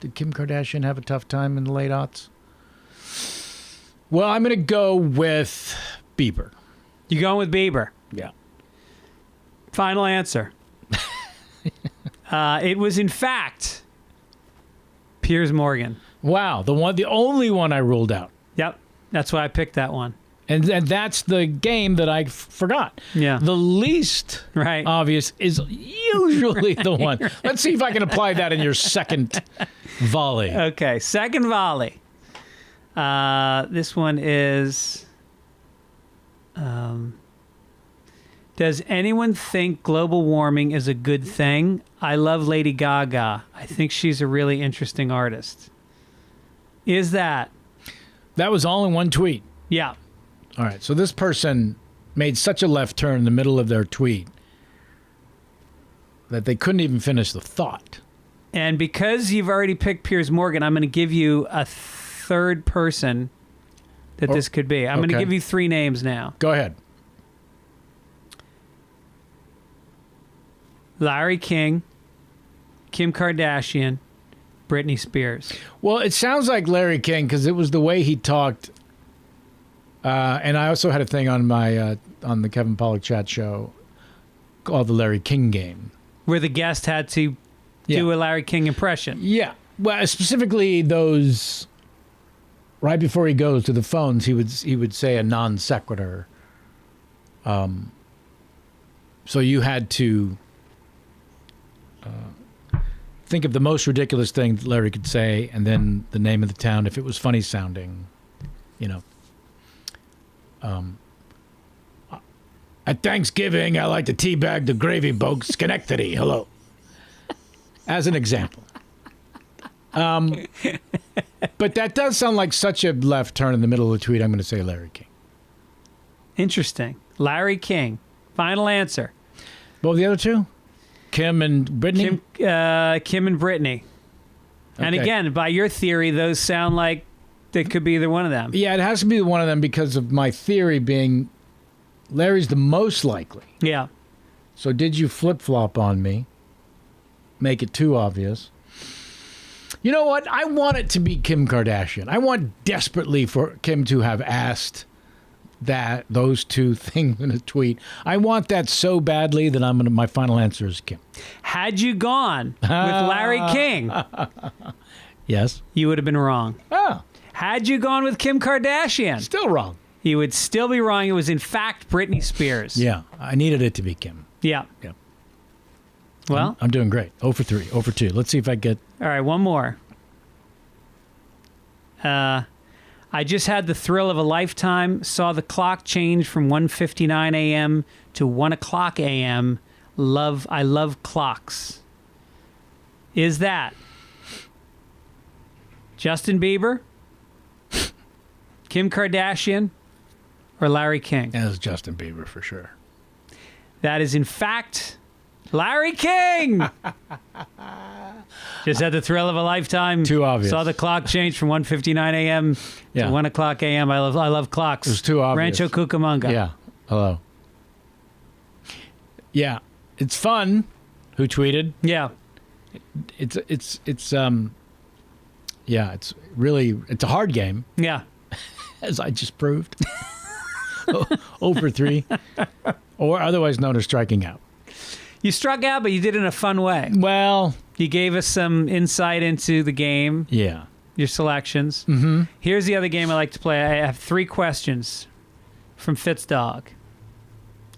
[SPEAKER 2] Did Kim Kardashian have a tough time in the late aughts? Well, I'm going to go with Bieber.
[SPEAKER 3] You going with Bieber?
[SPEAKER 2] Yeah.
[SPEAKER 3] Final answer. It was, in fact, Piers Morgan.
[SPEAKER 2] Wow, the only one I ruled out.
[SPEAKER 3] Yep. That's why I picked that one.
[SPEAKER 2] And that's the game that I forgot.
[SPEAKER 3] Yeah.
[SPEAKER 2] The least obvious is usually the one. Let's see if I can apply that in your second volley.
[SPEAKER 3] Okay, second volley. This one is... does anyone think global warming is a good thing? I love Lady Gaga. I think she's a really interesting artist. Is that?
[SPEAKER 2] That was all in one tweet.
[SPEAKER 3] Yeah.
[SPEAKER 2] All right, so this person made such a left turn in the middle of their tweet that they couldn't even finish the thought.
[SPEAKER 3] And because you've already picked Piers Morgan, I'm going to give you a third person that this could be. I'm going to give you three names now.
[SPEAKER 2] Go ahead.
[SPEAKER 3] Larry King, Kim Kardashian, Britney Spears.
[SPEAKER 2] Well, it sounds like Larry King because it was the way he talked And I also had a thing on my on the Kevin Pollak chat show called the Larry King game.
[SPEAKER 3] Where the guest had to do a Larry King impression.
[SPEAKER 2] Yeah. Well, specifically those right before he goes to the phones, he would say a non sequitur. So you had to think of the most ridiculous thing that Larry could say, and then the name of the town if it was funny sounding, you know. At Thanksgiving, I like to teabag the gravy boat Schenectady. Hello. As an example. But that does sound like such a left turn in the middle of the tweet. I'm going to say Larry King.
[SPEAKER 3] Interesting. Larry King. Final answer.
[SPEAKER 2] What were the other two? Kim and Brittany?
[SPEAKER 3] Kim and Brittany. And
[SPEAKER 2] Okay.
[SPEAKER 3] again, by your theory, those sound like they could be either one of them.
[SPEAKER 2] Yeah, it has to be one of them because of my theory being Larry's the most likely.
[SPEAKER 3] Yeah.
[SPEAKER 2] So did you flip-flop on me? Make it too obvious. You know what? I want it to be Kim Kardashian. I want desperately for Kim to have asked those two things in a tweet. I want that so badly that my final answer is Kim.
[SPEAKER 3] Had you gone with Larry King,
[SPEAKER 2] Yes.
[SPEAKER 3] you would have been wrong.
[SPEAKER 2] Oh,
[SPEAKER 3] Had you gone with Kim Kardashian,
[SPEAKER 2] still wrong.
[SPEAKER 3] you would still be wrong. It was in fact Britney Spears.
[SPEAKER 2] Yeah, I needed it to be Kim.
[SPEAKER 3] Yeah.
[SPEAKER 2] Yeah.
[SPEAKER 3] Well,
[SPEAKER 2] I'm doing great. 0 for 3, 0 for 2. Let's see if I get...
[SPEAKER 3] all right, one more. I just had the thrill of a lifetime. Saw the clock change from 1:59 a.m. to 1 o'clock a.m. I love clocks. Is that Justin Bieber, Kim Kardashian, or Larry King?
[SPEAKER 2] As Justin Bieber, for sure.
[SPEAKER 3] That is, in fact, Larry King. Just had the thrill of a lifetime.
[SPEAKER 2] Too obvious.
[SPEAKER 3] Saw the clock change from 1:59 a.m.
[SPEAKER 2] Yeah.
[SPEAKER 3] to 1 o'clock a.m. I love clocks.
[SPEAKER 2] It was too obvious.
[SPEAKER 3] Rancho Cucamonga.
[SPEAKER 2] Yeah. Hello. Yeah. It's fun. Who tweeted?
[SPEAKER 3] Yeah.
[SPEAKER 2] It's yeah, it's a hard game,
[SPEAKER 3] Yeah.
[SPEAKER 2] as I just proved. 0 for 3. Or otherwise known as striking out.
[SPEAKER 3] You struck out, but you did it in a fun way.
[SPEAKER 2] Well,
[SPEAKER 3] You gave us some insight into the game,
[SPEAKER 2] yeah.
[SPEAKER 3] your selections. Mm-hmm. Here's the other game I like to play. I have 3 questions from Fitzdog.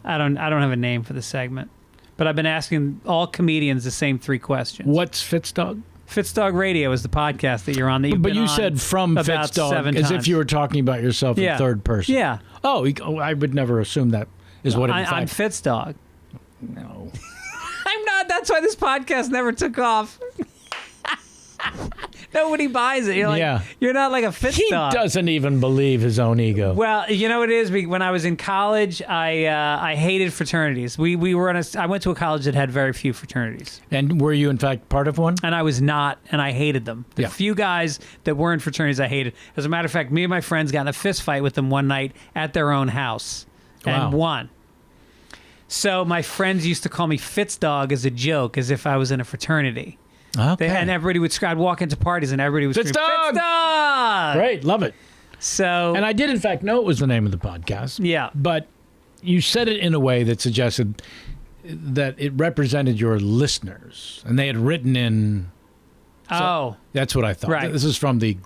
[SPEAKER 3] I don't have a name for the segment, but I've been asking all comedians the same 3 questions.
[SPEAKER 2] What's Fitzdog?
[SPEAKER 3] Fitzdog Radio is the podcast that you're on. That you've
[SPEAKER 2] But
[SPEAKER 3] been
[SPEAKER 2] you
[SPEAKER 3] on
[SPEAKER 2] said from
[SPEAKER 3] about
[SPEAKER 2] Fitzdog
[SPEAKER 3] 7
[SPEAKER 2] as
[SPEAKER 3] times.
[SPEAKER 2] if you were talking about yourself in third person.
[SPEAKER 3] Yeah.
[SPEAKER 2] Oh, I would never assume that is what it in
[SPEAKER 3] I'm
[SPEAKER 2] fact.
[SPEAKER 3] Fitzdog.
[SPEAKER 2] No.
[SPEAKER 3] I'm not. That's why this podcast never took off. Nobody buys it. You're like,
[SPEAKER 2] Yeah.
[SPEAKER 3] You're not like a
[SPEAKER 2] He
[SPEAKER 3] Fitzdog.
[SPEAKER 2] doesn't even believe his own ego.
[SPEAKER 3] Well, you know what it is. When I was in college, I hated fraternities. I went to a college that had very few fraternities,
[SPEAKER 2] And were you in fact part of one?
[SPEAKER 3] and I was not, and I hated them. The
[SPEAKER 2] Yeah.
[SPEAKER 3] few guys that were in fraternities, I hated. As a matter of fact, me and my friends got in a fist fight with them one night at their own house, and
[SPEAKER 2] Wow.
[SPEAKER 3] won. So my friends used to call me Fitzdog as a joke, as if I was in a fraternity.
[SPEAKER 2] Okay.
[SPEAKER 3] And everybody would scream. I'd walk into parties and everybody would scream,
[SPEAKER 2] Fitzdog!
[SPEAKER 3] Fitzdog!
[SPEAKER 2] Great, love it.
[SPEAKER 3] So,
[SPEAKER 2] And I did in fact know it was the name of the podcast.
[SPEAKER 3] yeah.
[SPEAKER 2] But you said it in a way that suggested that it represented your listeners, and they had written in.
[SPEAKER 3] Oh,
[SPEAKER 2] That's what I thought.
[SPEAKER 3] Right.
[SPEAKER 2] This is from the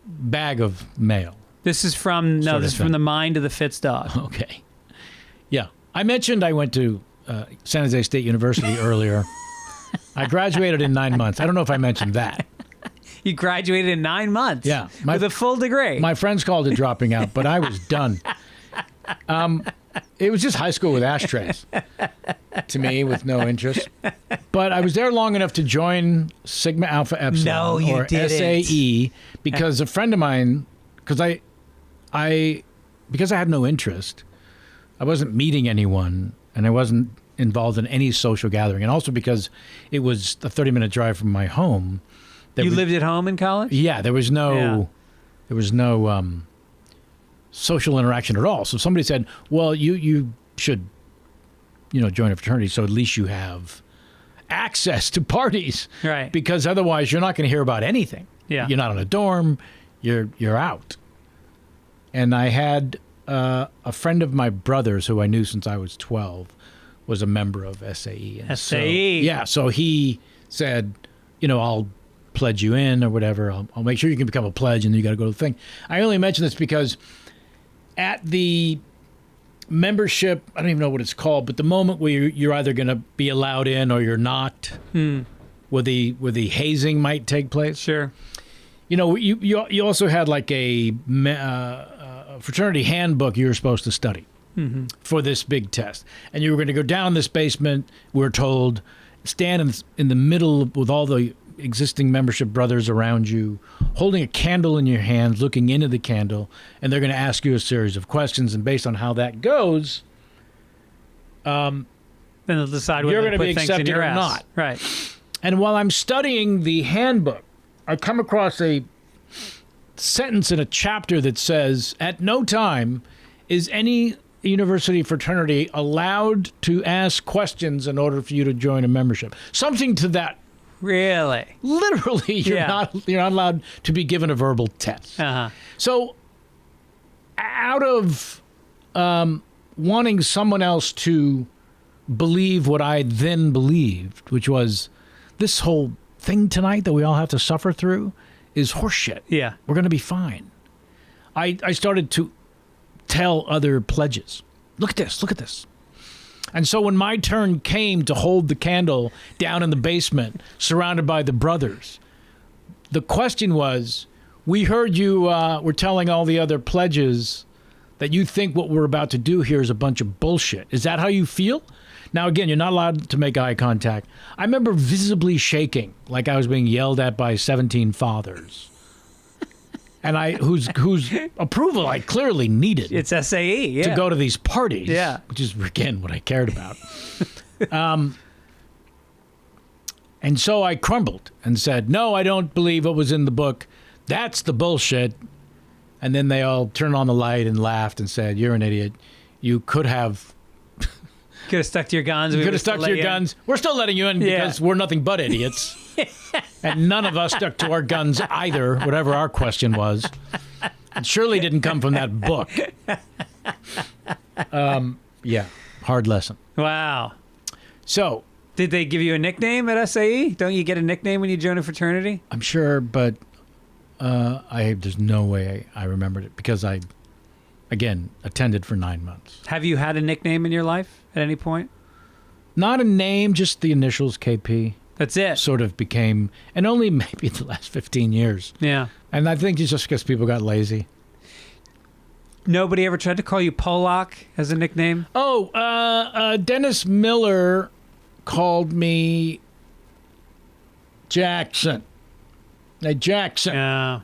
[SPEAKER 2] bag of mail.
[SPEAKER 3] this is from
[SPEAKER 2] Sort of
[SPEAKER 3] this is from
[SPEAKER 2] thing.
[SPEAKER 3] the mind of the Fitzdog.
[SPEAKER 2] Okay. Yeah. I mentioned I went to San Jose State University earlier. I graduated in 9 months. I don't know if I mentioned that.
[SPEAKER 3] You graduated in 9 months.
[SPEAKER 2] Yeah.
[SPEAKER 3] With a full degree.
[SPEAKER 2] My friends called it dropping out, but I was done. It was just high school with ashtrays to me, with no interest. But I was there long enough to join Sigma Alpha Epsilon,
[SPEAKER 3] No, you
[SPEAKER 2] or
[SPEAKER 3] didn't.
[SPEAKER 2] SAE, because a friend of mine, because I had no interest, I wasn't meeting anyone, and I wasn't involved in any social gathering, and also because it was a 30-minute drive from my home.
[SPEAKER 3] You lived at home in college?
[SPEAKER 2] Yeah, there was no,
[SPEAKER 3] Yeah.
[SPEAKER 2] there was no social interaction at all. So somebody said, "Well, you should, join a fraternity, so at least you have access to parties,
[SPEAKER 3] Right.
[SPEAKER 2] Because otherwise, you're not going to hear about anything.
[SPEAKER 3] Yeah.
[SPEAKER 2] You're not in a dorm. You're out." And I had a friend of my brother's who I knew since I was 12 was a member of SAE. And
[SPEAKER 3] SAE.
[SPEAKER 2] So he said, I'll pledge you in or whatever. I'll make sure you can become a pledge, and then you got to go to the thing. I only mention this because at the membership, I don't even know what it's called, but the moment where you're either going to be allowed in or you're not, where the hazing might take place.
[SPEAKER 3] Sure.
[SPEAKER 2] You also had like a fraternity handbook you were supposed to study for this big test. And you were going to go down this basement, we're told, stand in the middle with all the existing membership brothers around you, holding a candle in your hands, looking into the candle, and they're going to ask you a series of questions. And based on how that goes,
[SPEAKER 3] then they'll decide whether
[SPEAKER 2] you're
[SPEAKER 3] to
[SPEAKER 2] going to
[SPEAKER 3] put
[SPEAKER 2] be
[SPEAKER 3] things in
[SPEAKER 2] accepted
[SPEAKER 3] your
[SPEAKER 2] or
[SPEAKER 3] ass.
[SPEAKER 2] not.
[SPEAKER 3] Right.
[SPEAKER 2] And while I'm studying the handbook, I come across a sentence in a chapter that says, at no time is any university fraternity allowed to ask questions in order for you to join a membership. Something to that.
[SPEAKER 3] Really?
[SPEAKER 2] Literally, you're not allowed to be given a verbal test.
[SPEAKER 3] Uh-huh.
[SPEAKER 2] So out of wanting someone else to believe what I then believed, which was this whole thing tonight that we all have to suffer through is horseshit.
[SPEAKER 3] Yeah.
[SPEAKER 2] We're going to be fine. I started to tell other pledges, look at this. And so when my turn came to hold the candle down in the basement, surrounded by the brothers, the question was, we heard you were telling all the other pledges that you think what we're about to do here is a bunch of bullshit. Is that how you feel? Now, again, you're not allowed to make eye contact. I remember visibly shaking like I was being yelled at by 17 fathers. And whose approval I clearly needed.
[SPEAKER 3] It's SAE, yeah.
[SPEAKER 2] To go to these parties.
[SPEAKER 3] Yeah.
[SPEAKER 2] Which is, again, what I cared about. And so I crumbled and said, no, I don't believe what was in the book. That's the bullshit. And then they all turned on the light and laughed and said, you're an idiot. You could have...
[SPEAKER 3] Could have stuck to your guns.
[SPEAKER 2] You could have stuck to your guns. We're still letting you in because we're nothing but idiots. And none of us stuck to our guns either, whatever our question was. It surely didn't come from that book. Yeah, hard lesson.
[SPEAKER 3] Wow.
[SPEAKER 2] So...
[SPEAKER 3] Did they give you a nickname at SAE? Don't you get a nickname when you join a fraternity?
[SPEAKER 2] I'm sure, but there's no way I remembered it because I, again, attended for 9 months.
[SPEAKER 3] Have you had a nickname in your life at any point?
[SPEAKER 2] Not a name, just the initials KP.
[SPEAKER 3] That's it.
[SPEAKER 2] Sort of became, and only maybe in the last 15 years.
[SPEAKER 3] Yeah.
[SPEAKER 2] And I think it's just because people got lazy.
[SPEAKER 3] Nobody ever tried to call you Pollak as a nickname?
[SPEAKER 2] Oh, Dennis Miller called me Jackson. Jackson.
[SPEAKER 3] Yeah.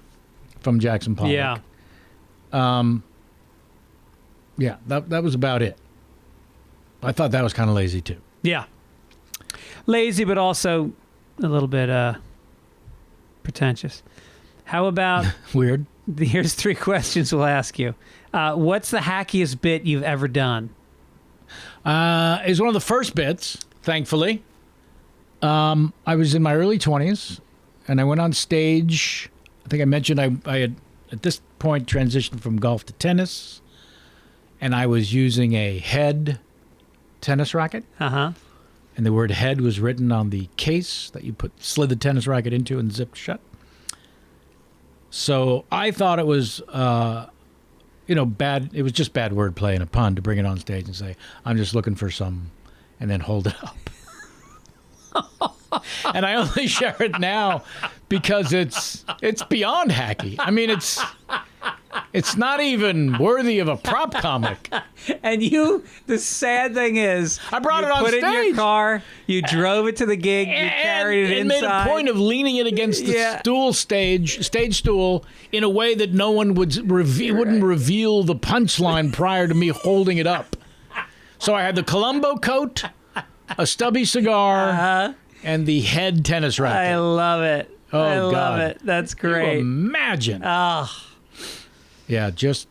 [SPEAKER 2] From Jackson Pollak.
[SPEAKER 3] Yeah.
[SPEAKER 2] Yeah, that was about it. I thought that was kind of lazy too.
[SPEAKER 3] Yeah. Lazy, but also a little bit pretentious. How about...
[SPEAKER 2] Weird.
[SPEAKER 3] Here's 3 questions we'll ask you. What's the hackiest bit you've ever done?
[SPEAKER 2] It was one of the first bits, thankfully. I was in my early 20s, and I went on stage. I think I mentioned I had, at this point, transitioned from golf to tennis, and I was using a head tennis racket.
[SPEAKER 3] Uh-huh.
[SPEAKER 2] And the word head was written on the case that you slid the tennis racket into and zipped shut. So I thought it was, bad. It was just bad wordplay and a pun to bring it on stage and say, I'm just looking for some, and then hold it up. And I only share it now because it's beyond hacky. I mean, it's not even worthy of a prop comic.
[SPEAKER 3] And the sad thing is,
[SPEAKER 2] I brought it on
[SPEAKER 3] put
[SPEAKER 2] stage.
[SPEAKER 3] it in your car, you drove it to the gig, you carried it
[SPEAKER 2] and
[SPEAKER 3] inside.
[SPEAKER 2] made a point of leaning it against the stage stool in a way that no one wouldn't reveal the punchline prior to me holding it up. So I had the Columbo coat, a stubby cigar, and the head tennis racket.
[SPEAKER 3] I love it.
[SPEAKER 2] Oh,
[SPEAKER 3] I
[SPEAKER 2] God.
[SPEAKER 3] love it. That's great.
[SPEAKER 2] Imagine.
[SPEAKER 3] Oh.
[SPEAKER 2] Yeah, just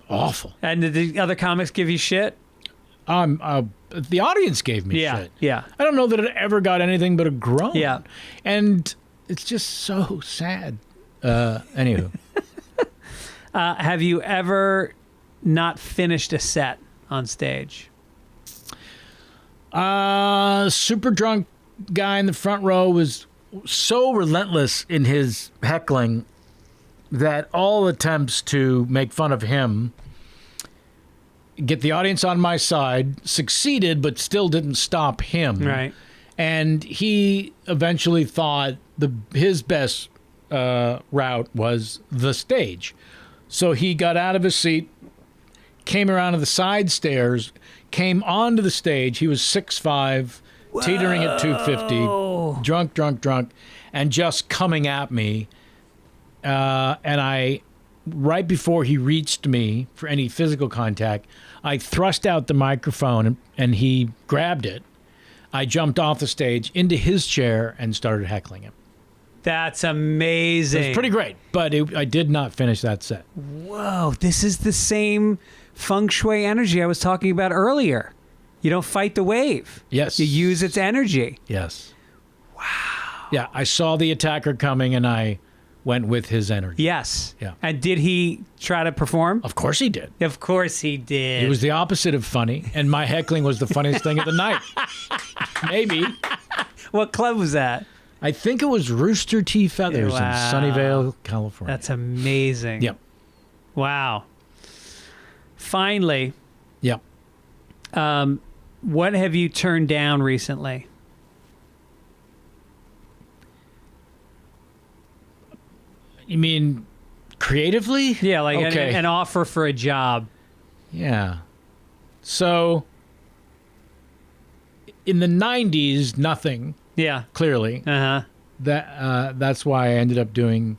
[SPEAKER 2] awful.
[SPEAKER 3] And did the other comics give you shit?
[SPEAKER 2] The audience gave me shit.
[SPEAKER 3] Yeah.
[SPEAKER 2] I don't know that it ever got anything but a groan.
[SPEAKER 3] Yeah.
[SPEAKER 2] And it's just so sad. Anywho.
[SPEAKER 3] Have you ever not finished a set on stage?
[SPEAKER 2] Super drunk guy in the front row was so relentless in his heckling that all attempts to make fun of him, get the audience on my side, succeeded, but still didn't stop him.
[SPEAKER 3] Right.
[SPEAKER 2] And he eventually thought his best route was the stage. So he got out of his seat, came around to the side stairs, came onto the stage. He was 6'5", teetering at 250, drunk, and just coming at me. And I, right before he reached me for any physical contact, I thrust out the microphone and he grabbed it. I jumped off the stage into his chair and started heckling him.
[SPEAKER 3] That's amazing.
[SPEAKER 2] It was pretty great, but I did not finish that set.
[SPEAKER 3] Whoa, this is the same feng shui energy I was talking about earlier. You don't fight the wave.
[SPEAKER 2] Yes.
[SPEAKER 3] You use its energy.
[SPEAKER 2] Yes. Wow. Yeah, I saw the attacker coming and I went with his energy.
[SPEAKER 3] Yes.
[SPEAKER 2] Yeah.
[SPEAKER 3] And did he try to perform?
[SPEAKER 2] Of course he did.
[SPEAKER 3] Of course he did.
[SPEAKER 2] It was the opposite of funny, and my heckling was the funniest thing of the night. Maybe.
[SPEAKER 3] What club was that?
[SPEAKER 2] I think it was Rooster Tea Feathers in Sunnyvale, California.
[SPEAKER 3] That's amazing.
[SPEAKER 2] Yep.
[SPEAKER 3] Wow. Finally,
[SPEAKER 2] Yep.
[SPEAKER 3] what have you turned down recently?
[SPEAKER 2] You mean creatively?
[SPEAKER 3] Yeah, like
[SPEAKER 2] okay.
[SPEAKER 3] an offer for a job.
[SPEAKER 2] Yeah. So, in the 90s, nothing,
[SPEAKER 3] Yeah.
[SPEAKER 2] clearly.
[SPEAKER 3] Uh-huh.
[SPEAKER 2] That's why I ended up doing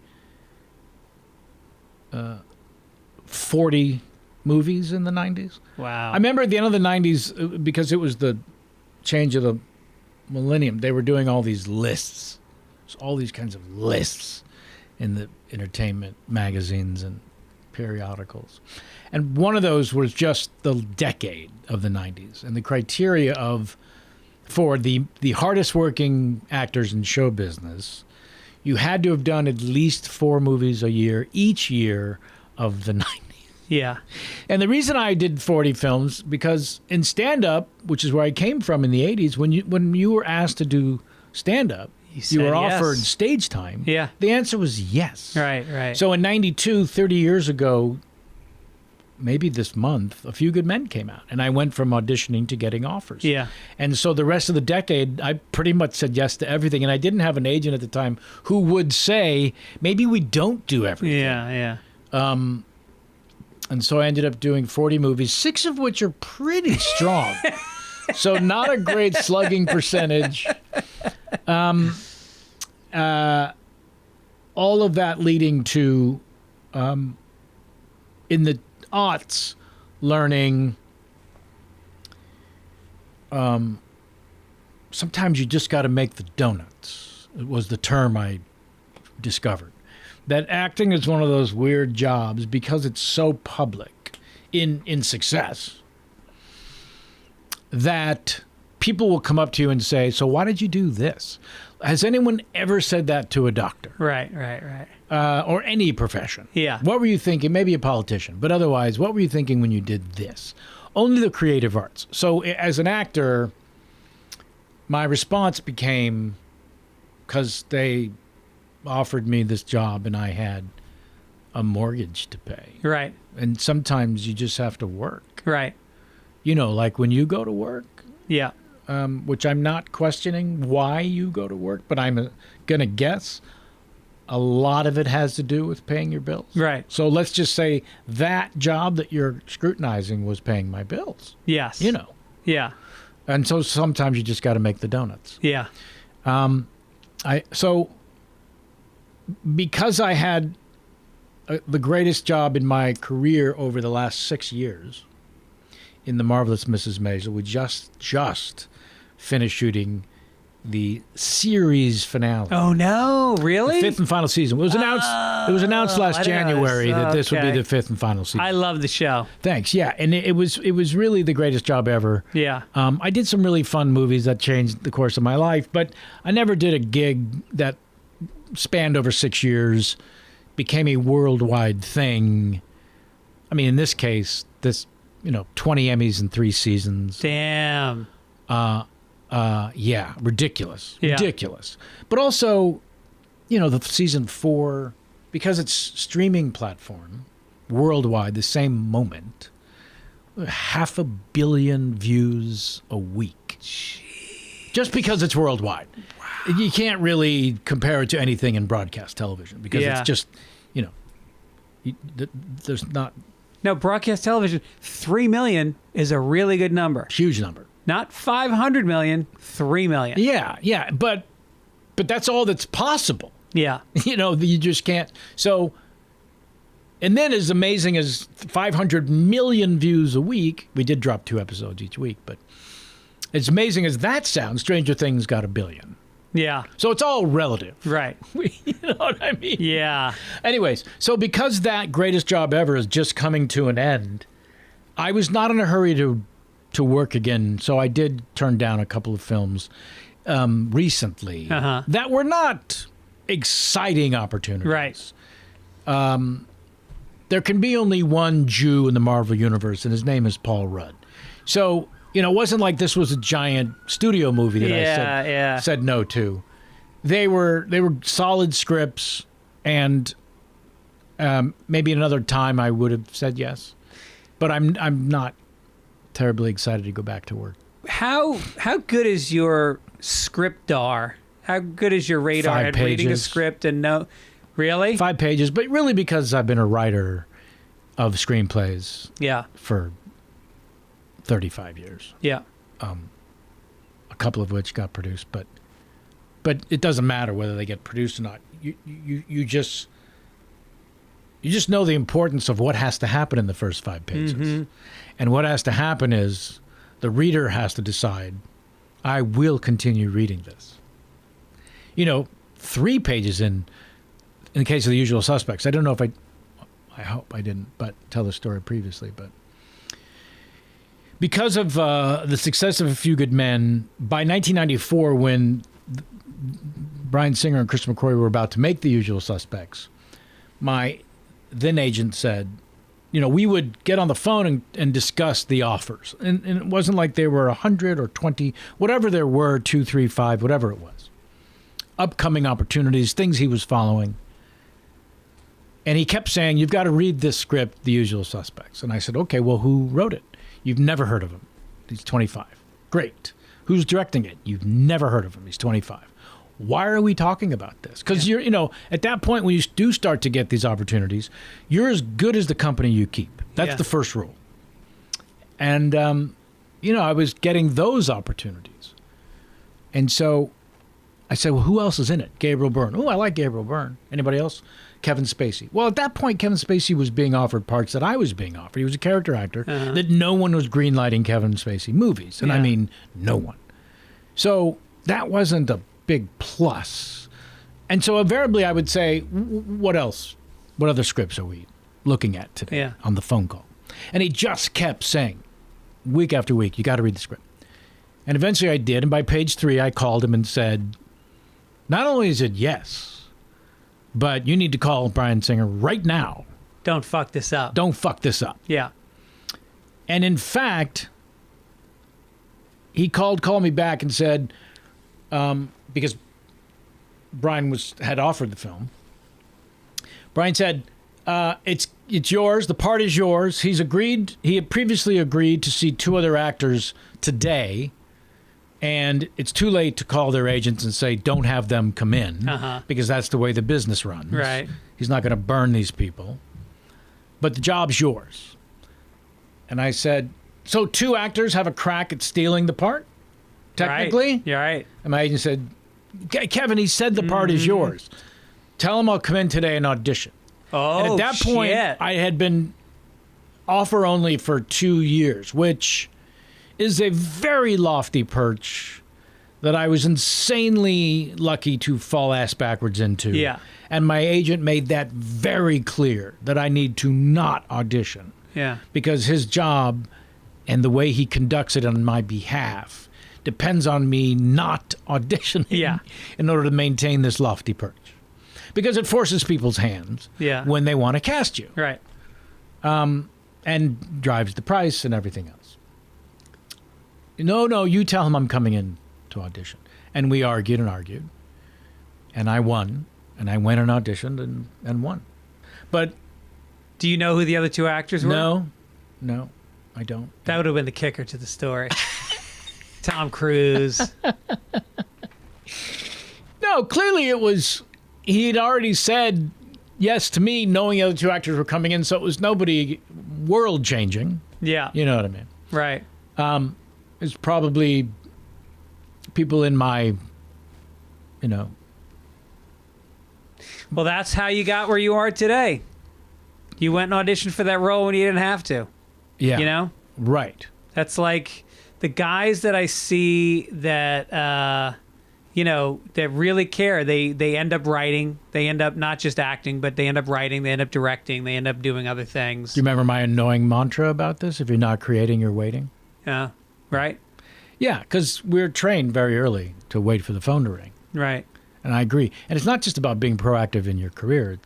[SPEAKER 2] 40 movies in the 90s.
[SPEAKER 3] Wow.
[SPEAKER 2] I remember at the end of the 90s, because it was the change of the millennium, they were doing all these lists. So all these kinds of lists in the entertainment magazines and periodicals. And one of those was just the decade of the 90s. And the criteria for the hardest working actors in show business, you had to have done at least 4 movies a year, each year of the 90s.
[SPEAKER 3] Yeah.
[SPEAKER 2] And the reason I did 40 films, because in stand-up, which is where I came from in the 80s, when you were asked to do stand-up, you were offered
[SPEAKER 3] yes.
[SPEAKER 2] stage time.
[SPEAKER 3] Yeah.
[SPEAKER 2] The answer was yes.
[SPEAKER 3] Right.
[SPEAKER 2] So in 92, 30 years ago, maybe this month, A Few Good Men came out. And I went from auditioning to getting offers.
[SPEAKER 3] Yeah.
[SPEAKER 2] And so the rest of the decade, I pretty much said yes to everything. And I didn't have an agent at the time who would say, maybe we don't do everything.
[SPEAKER 3] Yeah.
[SPEAKER 2] And so I ended up doing 40 movies, 6 of which are pretty strong. So not a great slugging percentage. All of that leading to, in the aughts, learning sometimes you just got to make the donuts. It was the term I discovered. That acting is one of those weird jobs because it's so public in success that people will come up to you and say, so why did you do this? Has anyone ever said that to a doctor?
[SPEAKER 3] Right.
[SPEAKER 2] Or any profession?
[SPEAKER 3] Yeah.
[SPEAKER 2] What were you thinking? Maybe a politician, but otherwise, what were you thinking when you did this? Only the creative arts. So as an actor, my response became, because they offered me this job and I had a mortgage to pay.
[SPEAKER 3] Right.
[SPEAKER 2] And sometimes you just have to work.
[SPEAKER 3] Right.
[SPEAKER 2] You know, like when you go to work,
[SPEAKER 3] Yeah.
[SPEAKER 2] which I'm not questioning why you go to work, but I'm going to guess a lot of it has to do with paying your bills.
[SPEAKER 3] Right.
[SPEAKER 2] So let's just say that job that you're scrutinizing was paying my bills.
[SPEAKER 3] Yes.
[SPEAKER 2] You know.
[SPEAKER 3] Yeah.
[SPEAKER 2] And so sometimes you just got to make the donuts.
[SPEAKER 3] Yeah.
[SPEAKER 2] So because I had the greatest job in my career over the last 6 years in The Marvelous Mrs. Maisel, we just finished shooting the series finale.
[SPEAKER 3] Oh no! Really?
[SPEAKER 2] The 5th and final season. It was announced. It was announced last
[SPEAKER 3] I didn't know
[SPEAKER 2] January
[SPEAKER 3] this.
[SPEAKER 2] that this would be
[SPEAKER 3] Okay.
[SPEAKER 2] the 5th and final season.
[SPEAKER 3] I love the show.
[SPEAKER 2] Thanks. Yeah, and it was really the greatest job ever.
[SPEAKER 3] Yeah.
[SPEAKER 2] I did some really fun movies that changed the course of my life, but I never did a gig that spanned over 6 years, became a worldwide thing, I mean, in this case, 20 Emmys in 3 seasons.
[SPEAKER 3] Damn.
[SPEAKER 2] Yeah, ridiculous.
[SPEAKER 3] Yeah.
[SPEAKER 2] Ridiculous. But also, the season 4, because it's streaming platform worldwide, the same moment, 500 million views a week. Jeez. Just because it's worldwide. Wow. You can't really compare it to anything in broadcast television because it's just, there's not.
[SPEAKER 3] No, broadcast television, 3 million is a really good number.
[SPEAKER 2] Huge number.
[SPEAKER 3] Not 500 million, 3 million.
[SPEAKER 2] Yeah. But that's all that's possible.
[SPEAKER 3] Yeah.
[SPEAKER 2] You just can't. So, and then as amazing as 500 million views a week, we did drop 2 episodes each week, but as amazing as that sounds, Stranger Things got 1 billion.
[SPEAKER 3] Yeah.
[SPEAKER 2] So it's all relative.
[SPEAKER 3] Right.
[SPEAKER 2] You know what I mean?
[SPEAKER 3] Yeah.
[SPEAKER 2] Anyways, so because that greatest job ever is just coming to an end, I was not in a hurry to work again. So I did turn down a couple of films recently that were not exciting opportunities.
[SPEAKER 3] Right.
[SPEAKER 2] There can be only one Jew in the Marvel Universe, and his name is Paul Rudd. So, it wasn't like this was a giant studio movie that I said no to. They were solid scripts, and maybe another time I would have said yes. But I'm not terribly excited to go back to work.
[SPEAKER 3] How good is your scriptar? How good is your radar
[SPEAKER 2] 5
[SPEAKER 3] at reading a
[SPEAKER 2] pages.
[SPEAKER 3] script and know? Really?
[SPEAKER 2] 5 pages, but really because I've been a writer of screenplays
[SPEAKER 3] Yeah.
[SPEAKER 2] for 35 years.
[SPEAKER 3] Yeah.
[SPEAKER 2] A couple of which got produced, but it doesn't matter whether they get produced or not. You just know the importance of what has to happen in the first 5 pages.
[SPEAKER 3] Mm-hmm.
[SPEAKER 2] And what has to happen is the reader has to decide, I will continue reading this. 3 pages in the case of The Usual Suspects, I don't know if I hope I didn't but tell the story previously, but because of the success of A Few Good Men, by 1994, when Bryan Singer and Chris McCrory were about to make The Usual Suspects, my then agent said, we would get on the phone and discuss the offers. And it wasn't like there were 100 or 20, whatever there were, 2, 3, 5, whatever it was. Upcoming opportunities, things he was following. And he kept saying, you've got to read this script, The Usual Suspects. And I said, okay, well, who wrote it? You've never heard of him. He's 25. Great. Who's directing it? You've never heard of him. He's 25. Why are we talking about this? Because you're, at that point when you do start to get these opportunities, you're as good as the company you keep. That's the first rule. And, I was getting those opportunities. And so I said, well, who else is in it? Gabriel Byrne. Oh, I like Gabriel Byrne. Anybody else? Kevin Spacey. Well, at that point, Kevin Spacey was being offered parts that I was being offered. He was a character actor that no one was greenlighting Kevin Spacey movies. And I mean, no one. So that wasn't a big plus. And so invariably I would say, what else? What other scripts are we looking at today on the phone call? And he just kept saying, week after week, you got to read the script. And eventually I did. And by page 3, I called him and said, not only is it yes, but you need to call Bryan Singer right now.
[SPEAKER 3] Don't fuck this up.
[SPEAKER 2] Don't fuck this up.
[SPEAKER 3] Yeah.
[SPEAKER 2] And in fact, he called me back and said, because Bryan had offered the film, Bryan said, it's yours. The part is yours. He had previously agreed to see 2 other actors today. And it's too late to call their agents and say, don't have them come in, because that's the way the business runs.
[SPEAKER 3] Right.
[SPEAKER 2] He's not going to burn these people. But the job's yours. And I said, so 2 actors have a crack at stealing the part? Technically?
[SPEAKER 3] Right. You're right.
[SPEAKER 2] And my agent said, Kevin, he said the part is yours. Tell him I'll come in today and audition.
[SPEAKER 3] Oh,
[SPEAKER 2] and at that point, I had been offer only for 2 years, which is a very lofty perch that I was insanely lucky to fall ass backwards into.
[SPEAKER 3] Yeah.
[SPEAKER 2] And my agent made that very clear that I need to not audition.
[SPEAKER 3] Yeah.
[SPEAKER 2] Because his job and the way he conducts it on my behalf depends on me not auditioning in order to maintain this lofty perch. Because it forces people's hands when they want to cast you.
[SPEAKER 3] Right.
[SPEAKER 2] and drives the price and everything else. No, you tell him I'm coming in to audition. And we argued and argued. And I won. And I went and auditioned and won. But
[SPEAKER 3] Do you know who the other two actors were?
[SPEAKER 2] No, I don't.
[SPEAKER 3] That would have been the kicker to the story. Tom Cruise.
[SPEAKER 2] No, clearly it was, he had already said yes to me, knowing the other two actors were coming in, so it was nobody world-changing.
[SPEAKER 3] Yeah.
[SPEAKER 2] You know what I mean?
[SPEAKER 3] Right.
[SPEAKER 2] It's probably people in my,
[SPEAKER 3] Well, that's how you got where you are today. You went and auditioned for that role when you didn't have to.
[SPEAKER 2] yeah.
[SPEAKER 3] You know?
[SPEAKER 2] Right.
[SPEAKER 3] That's like the guys that I see that, that really care. They end up writing. They end up not just acting, but they end up writing. They end up directing. They end up doing other things.
[SPEAKER 2] Do you remember my annoying mantra about this? If you're not creating, you're waiting.
[SPEAKER 3] Yeah. Right?
[SPEAKER 2] Yeah, because we're trained very early to wait for the phone to ring.
[SPEAKER 3] Right.
[SPEAKER 2] And I agree. And it's not just about being proactive in your career.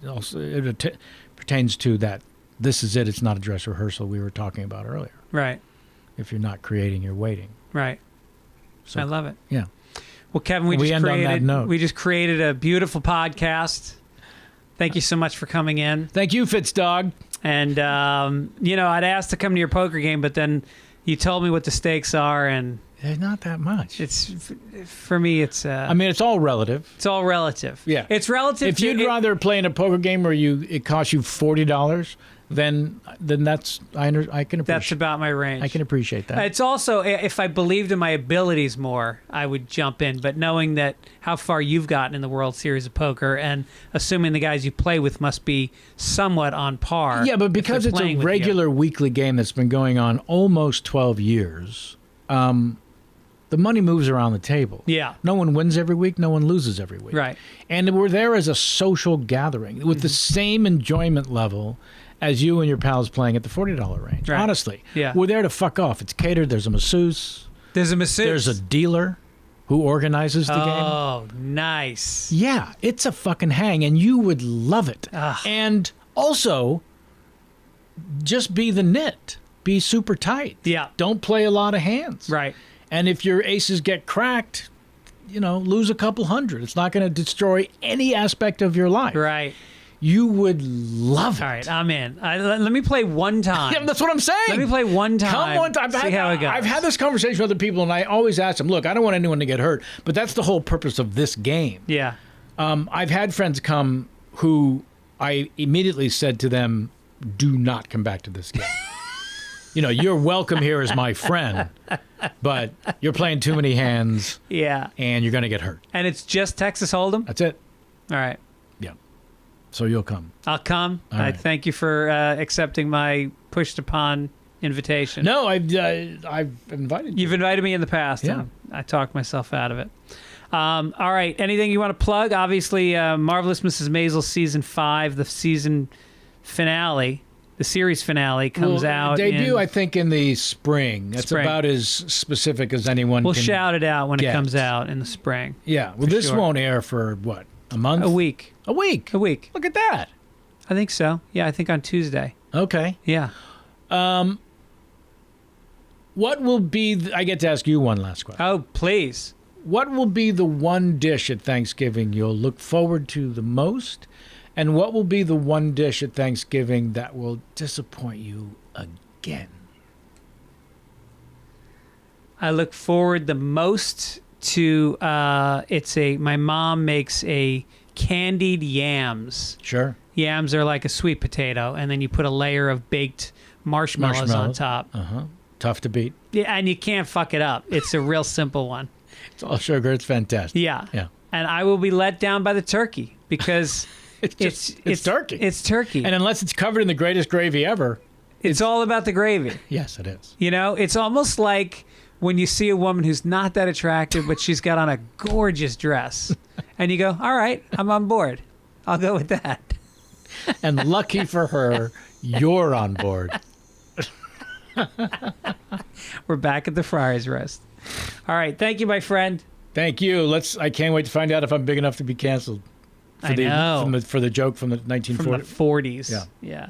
[SPEAKER 2] It pertains to that this is it. It's not a dress rehearsal we were talking about earlier.
[SPEAKER 3] Right.
[SPEAKER 2] If you're not creating, you're waiting.
[SPEAKER 3] Right.
[SPEAKER 2] So,
[SPEAKER 3] I love it.
[SPEAKER 2] Yeah.
[SPEAKER 3] Well, Kevin, we just created a beautiful podcast. Thank you so much for coming in.
[SPEAKER 2] Thank you, Fitzdog.
[SPEAKER 3] And, I'd asked to come to your poker game, but then you told me what the stakes are, and
[SPEAKER 2] There's not that much.
[SPEAKER 3] it's, for me, it's...
[SPEAKER 2] I mean, it's all relative.
[SPEAKER 3] It's all relative.
[SPEAKER 2] Yeah.
[SPEAKER 3] It's relative
[SPEAKER 2] If you'd rather play in a poker game where it costs you $40, then that's I can appreciate.
[SPEAKER 3] That's about my range.
[SPEAKER 2] I can appreciate that.
[SPEAKER 3] It's also, if I believed in my abilities more, I would jump in. But knowing that how far you've gotten in the World Series of Poker, and assuming the guys you play with must be somewhat on par.
[SPEAKER 2] Yeah, but
[SPEAKER 3] if
[SPEAKER 2] because
[SPEAKER 3] they're
[SPEAKER 2] it's a
[SPEAKER 3] playing with
[SPEAKER 2] regular weekly game that's been going on almost 12 years, the money moves around the table.
[SPEAKER 3] Yeah.
[SPEAKER 2] No one wins every week. No one loses every week.
[SPEAKER 3] Right.
[SPEAKER 2] And we're there as a social gathering with the same enjoyment level as you and your pals playing at the $40 range.
[SPEAKER 3] Right.
[SPEAKER 2] Honestly.
[SPEAKER 3] Yeah.
[SPEAKER 2] We're there to fuck off. It's catered. There's a masseuse.
[SPEAKER 3] There's a masseuse.
[SPEAKER 2] There's a dealer who organizes the game.
[SPEAKER 3] Oh, nice.
[SPEAKER 2] Yeah, it's a fucking hang, and you would love it.
[SPEAKER 3] Ugh.
[SPEAKER 2] And also, just be the nit. Be super tight.
[SPEAKER 3] Yeah.
[SPEAKER 2] Don't play a lot of hands.
[SPEAKER 3] Right.
[SPEAKER 2] And if your aces get cracked, lose a couple hundred. It's not going to destroy any aspect of your life.
[SPEAKER 3] Right.
[SPEAKER 2] You would love it.
[SPEAKER 3] All right, I'm in. Let me play one time.
[SPEAKER 2] Yeah, that's what I'm saying.
[SPEAKER 3] Let me play one time.
[SPEAKER 2] Come one time.
[SPEAKER 3] See how it goes.
[SPEAKER 2] I've had this conversation with other people, and I always ask them, look, I don't want anyone to get hurt, but that's the whole purpose of this game.
[SPEAKER 3] Yeah.
[SPEAKER 2] I've had friends come who I immediately said to them, do not come back to this game. You're welcome here as my friend, but you're playing too many hands.
[SPEAKER 3] Yeah.
[SPEAKER 2] And you're going to get hurt.
[SPEAKER 3] And it's just Texas Hold'em?
[SPEAKER 2] That's it.
[SPEAKER 3] All right.
[SPEAKER 2] Yeah. So you'll come.
[SPEAKER 3] I'll come.
[SPEAKER 2] All
[SPEAKER 3] I
[SPEAKER 2] right.
[SPEAKER 3] thank you for accepting my pushed upon invitation.
[SPEAKER 2] No, I've invited you.
[SPEAKER 3] You've invited me in the past.
[SPEAKER 2] Yeah.
[SPEAKER 3] And I talked myself out of it. All right. Anything you want to plug? Obviously, Marvelous Mrs. Maisel Season 5, the season finale, the series finale comes out.
[SPEAKER 2] Debut, I think, in the spring. That's
[SPEAKER 3] Spring.
[SPEAKER 2] about as specific as anyone
[SPEAKER 3] We'll
[SPEAKER 2] can
[SPEAKER 3] shout it out when it
[SPEAKER 2] get.
[SPEAKER 3] comes out in the spring.
[SPEAKER 2] Yeah. Well, this
[SPEAKER 3] sure.
[SPEAKER 2] won't air for, what, a month?
[SPEAKER 3] A week.
[SPEAKER 2] A week?
[SPEAKER 3] A week.
[SPEAKER 2] Look at that.
[SPEAKER 3] I think so. Yeah, I think on Tuesday.
[SPEAKER 2] Okay.
[SPEAKER 3] Yeah.
[SPEAKER 2] What will be... I get to ask you one last question.
[SPEAKER 3] Oh, please.
[SPEAKER 2] What will be the one dish at Thanksgiving you'll look forward to the most? And what will be the one dish at Thanksgiving that will disappoint you again?
[SPEAKER 3] I look forward the most to my mom makes a candied yams.
[SPEAKER 2] Sure.
[SPEAKER 3] Yams are like a sweet potato, and then you put a layer of baked marshmallows on top.
[SPEAKER 2] Uh-huh. Tough to beat.
[SPEAKER 3] Yeah, and you can't fuck it up. It's a real simple one.
[SPEAKER 2] It's all sugar. It's fantastic.
[SPEAKER 3] Yeah.
[SPEAKER 2] Yeah.
[SPEAKER 3] And I will be let down by the turkey because
[SPEAKER 2] It's turkey.
[SPEAKER 3] It's turkey.
[SPEAKER 2] And unless it's covered in the greatest gravy ever.
[SPEAKER 3] It's all about the gravy.
[SPEAKER 2] Yes, it is.
[SPEAKER 3] It's almost like when you see a woman who's not that attractive, but she's got on a gorgeous dress. And you go, all right, I'm on board. I'll go with that.
[SPEAKER 2] And lucky for her, you're on board.
[SPEAKER 3] We're back at the Friar's Rest. All right. Thank you, my friend.
[SPEAKER 2] Thank you. I can't wait to find out if I'm big enough to be canceled.
[SPEAKER 3] I know.
[SPEAKER 2] For the joke from the 1940s.
[SPEAKER 3] From the 40s.
[SPEAKER 2] Yeah.
[SPEAKER 3] Yeah.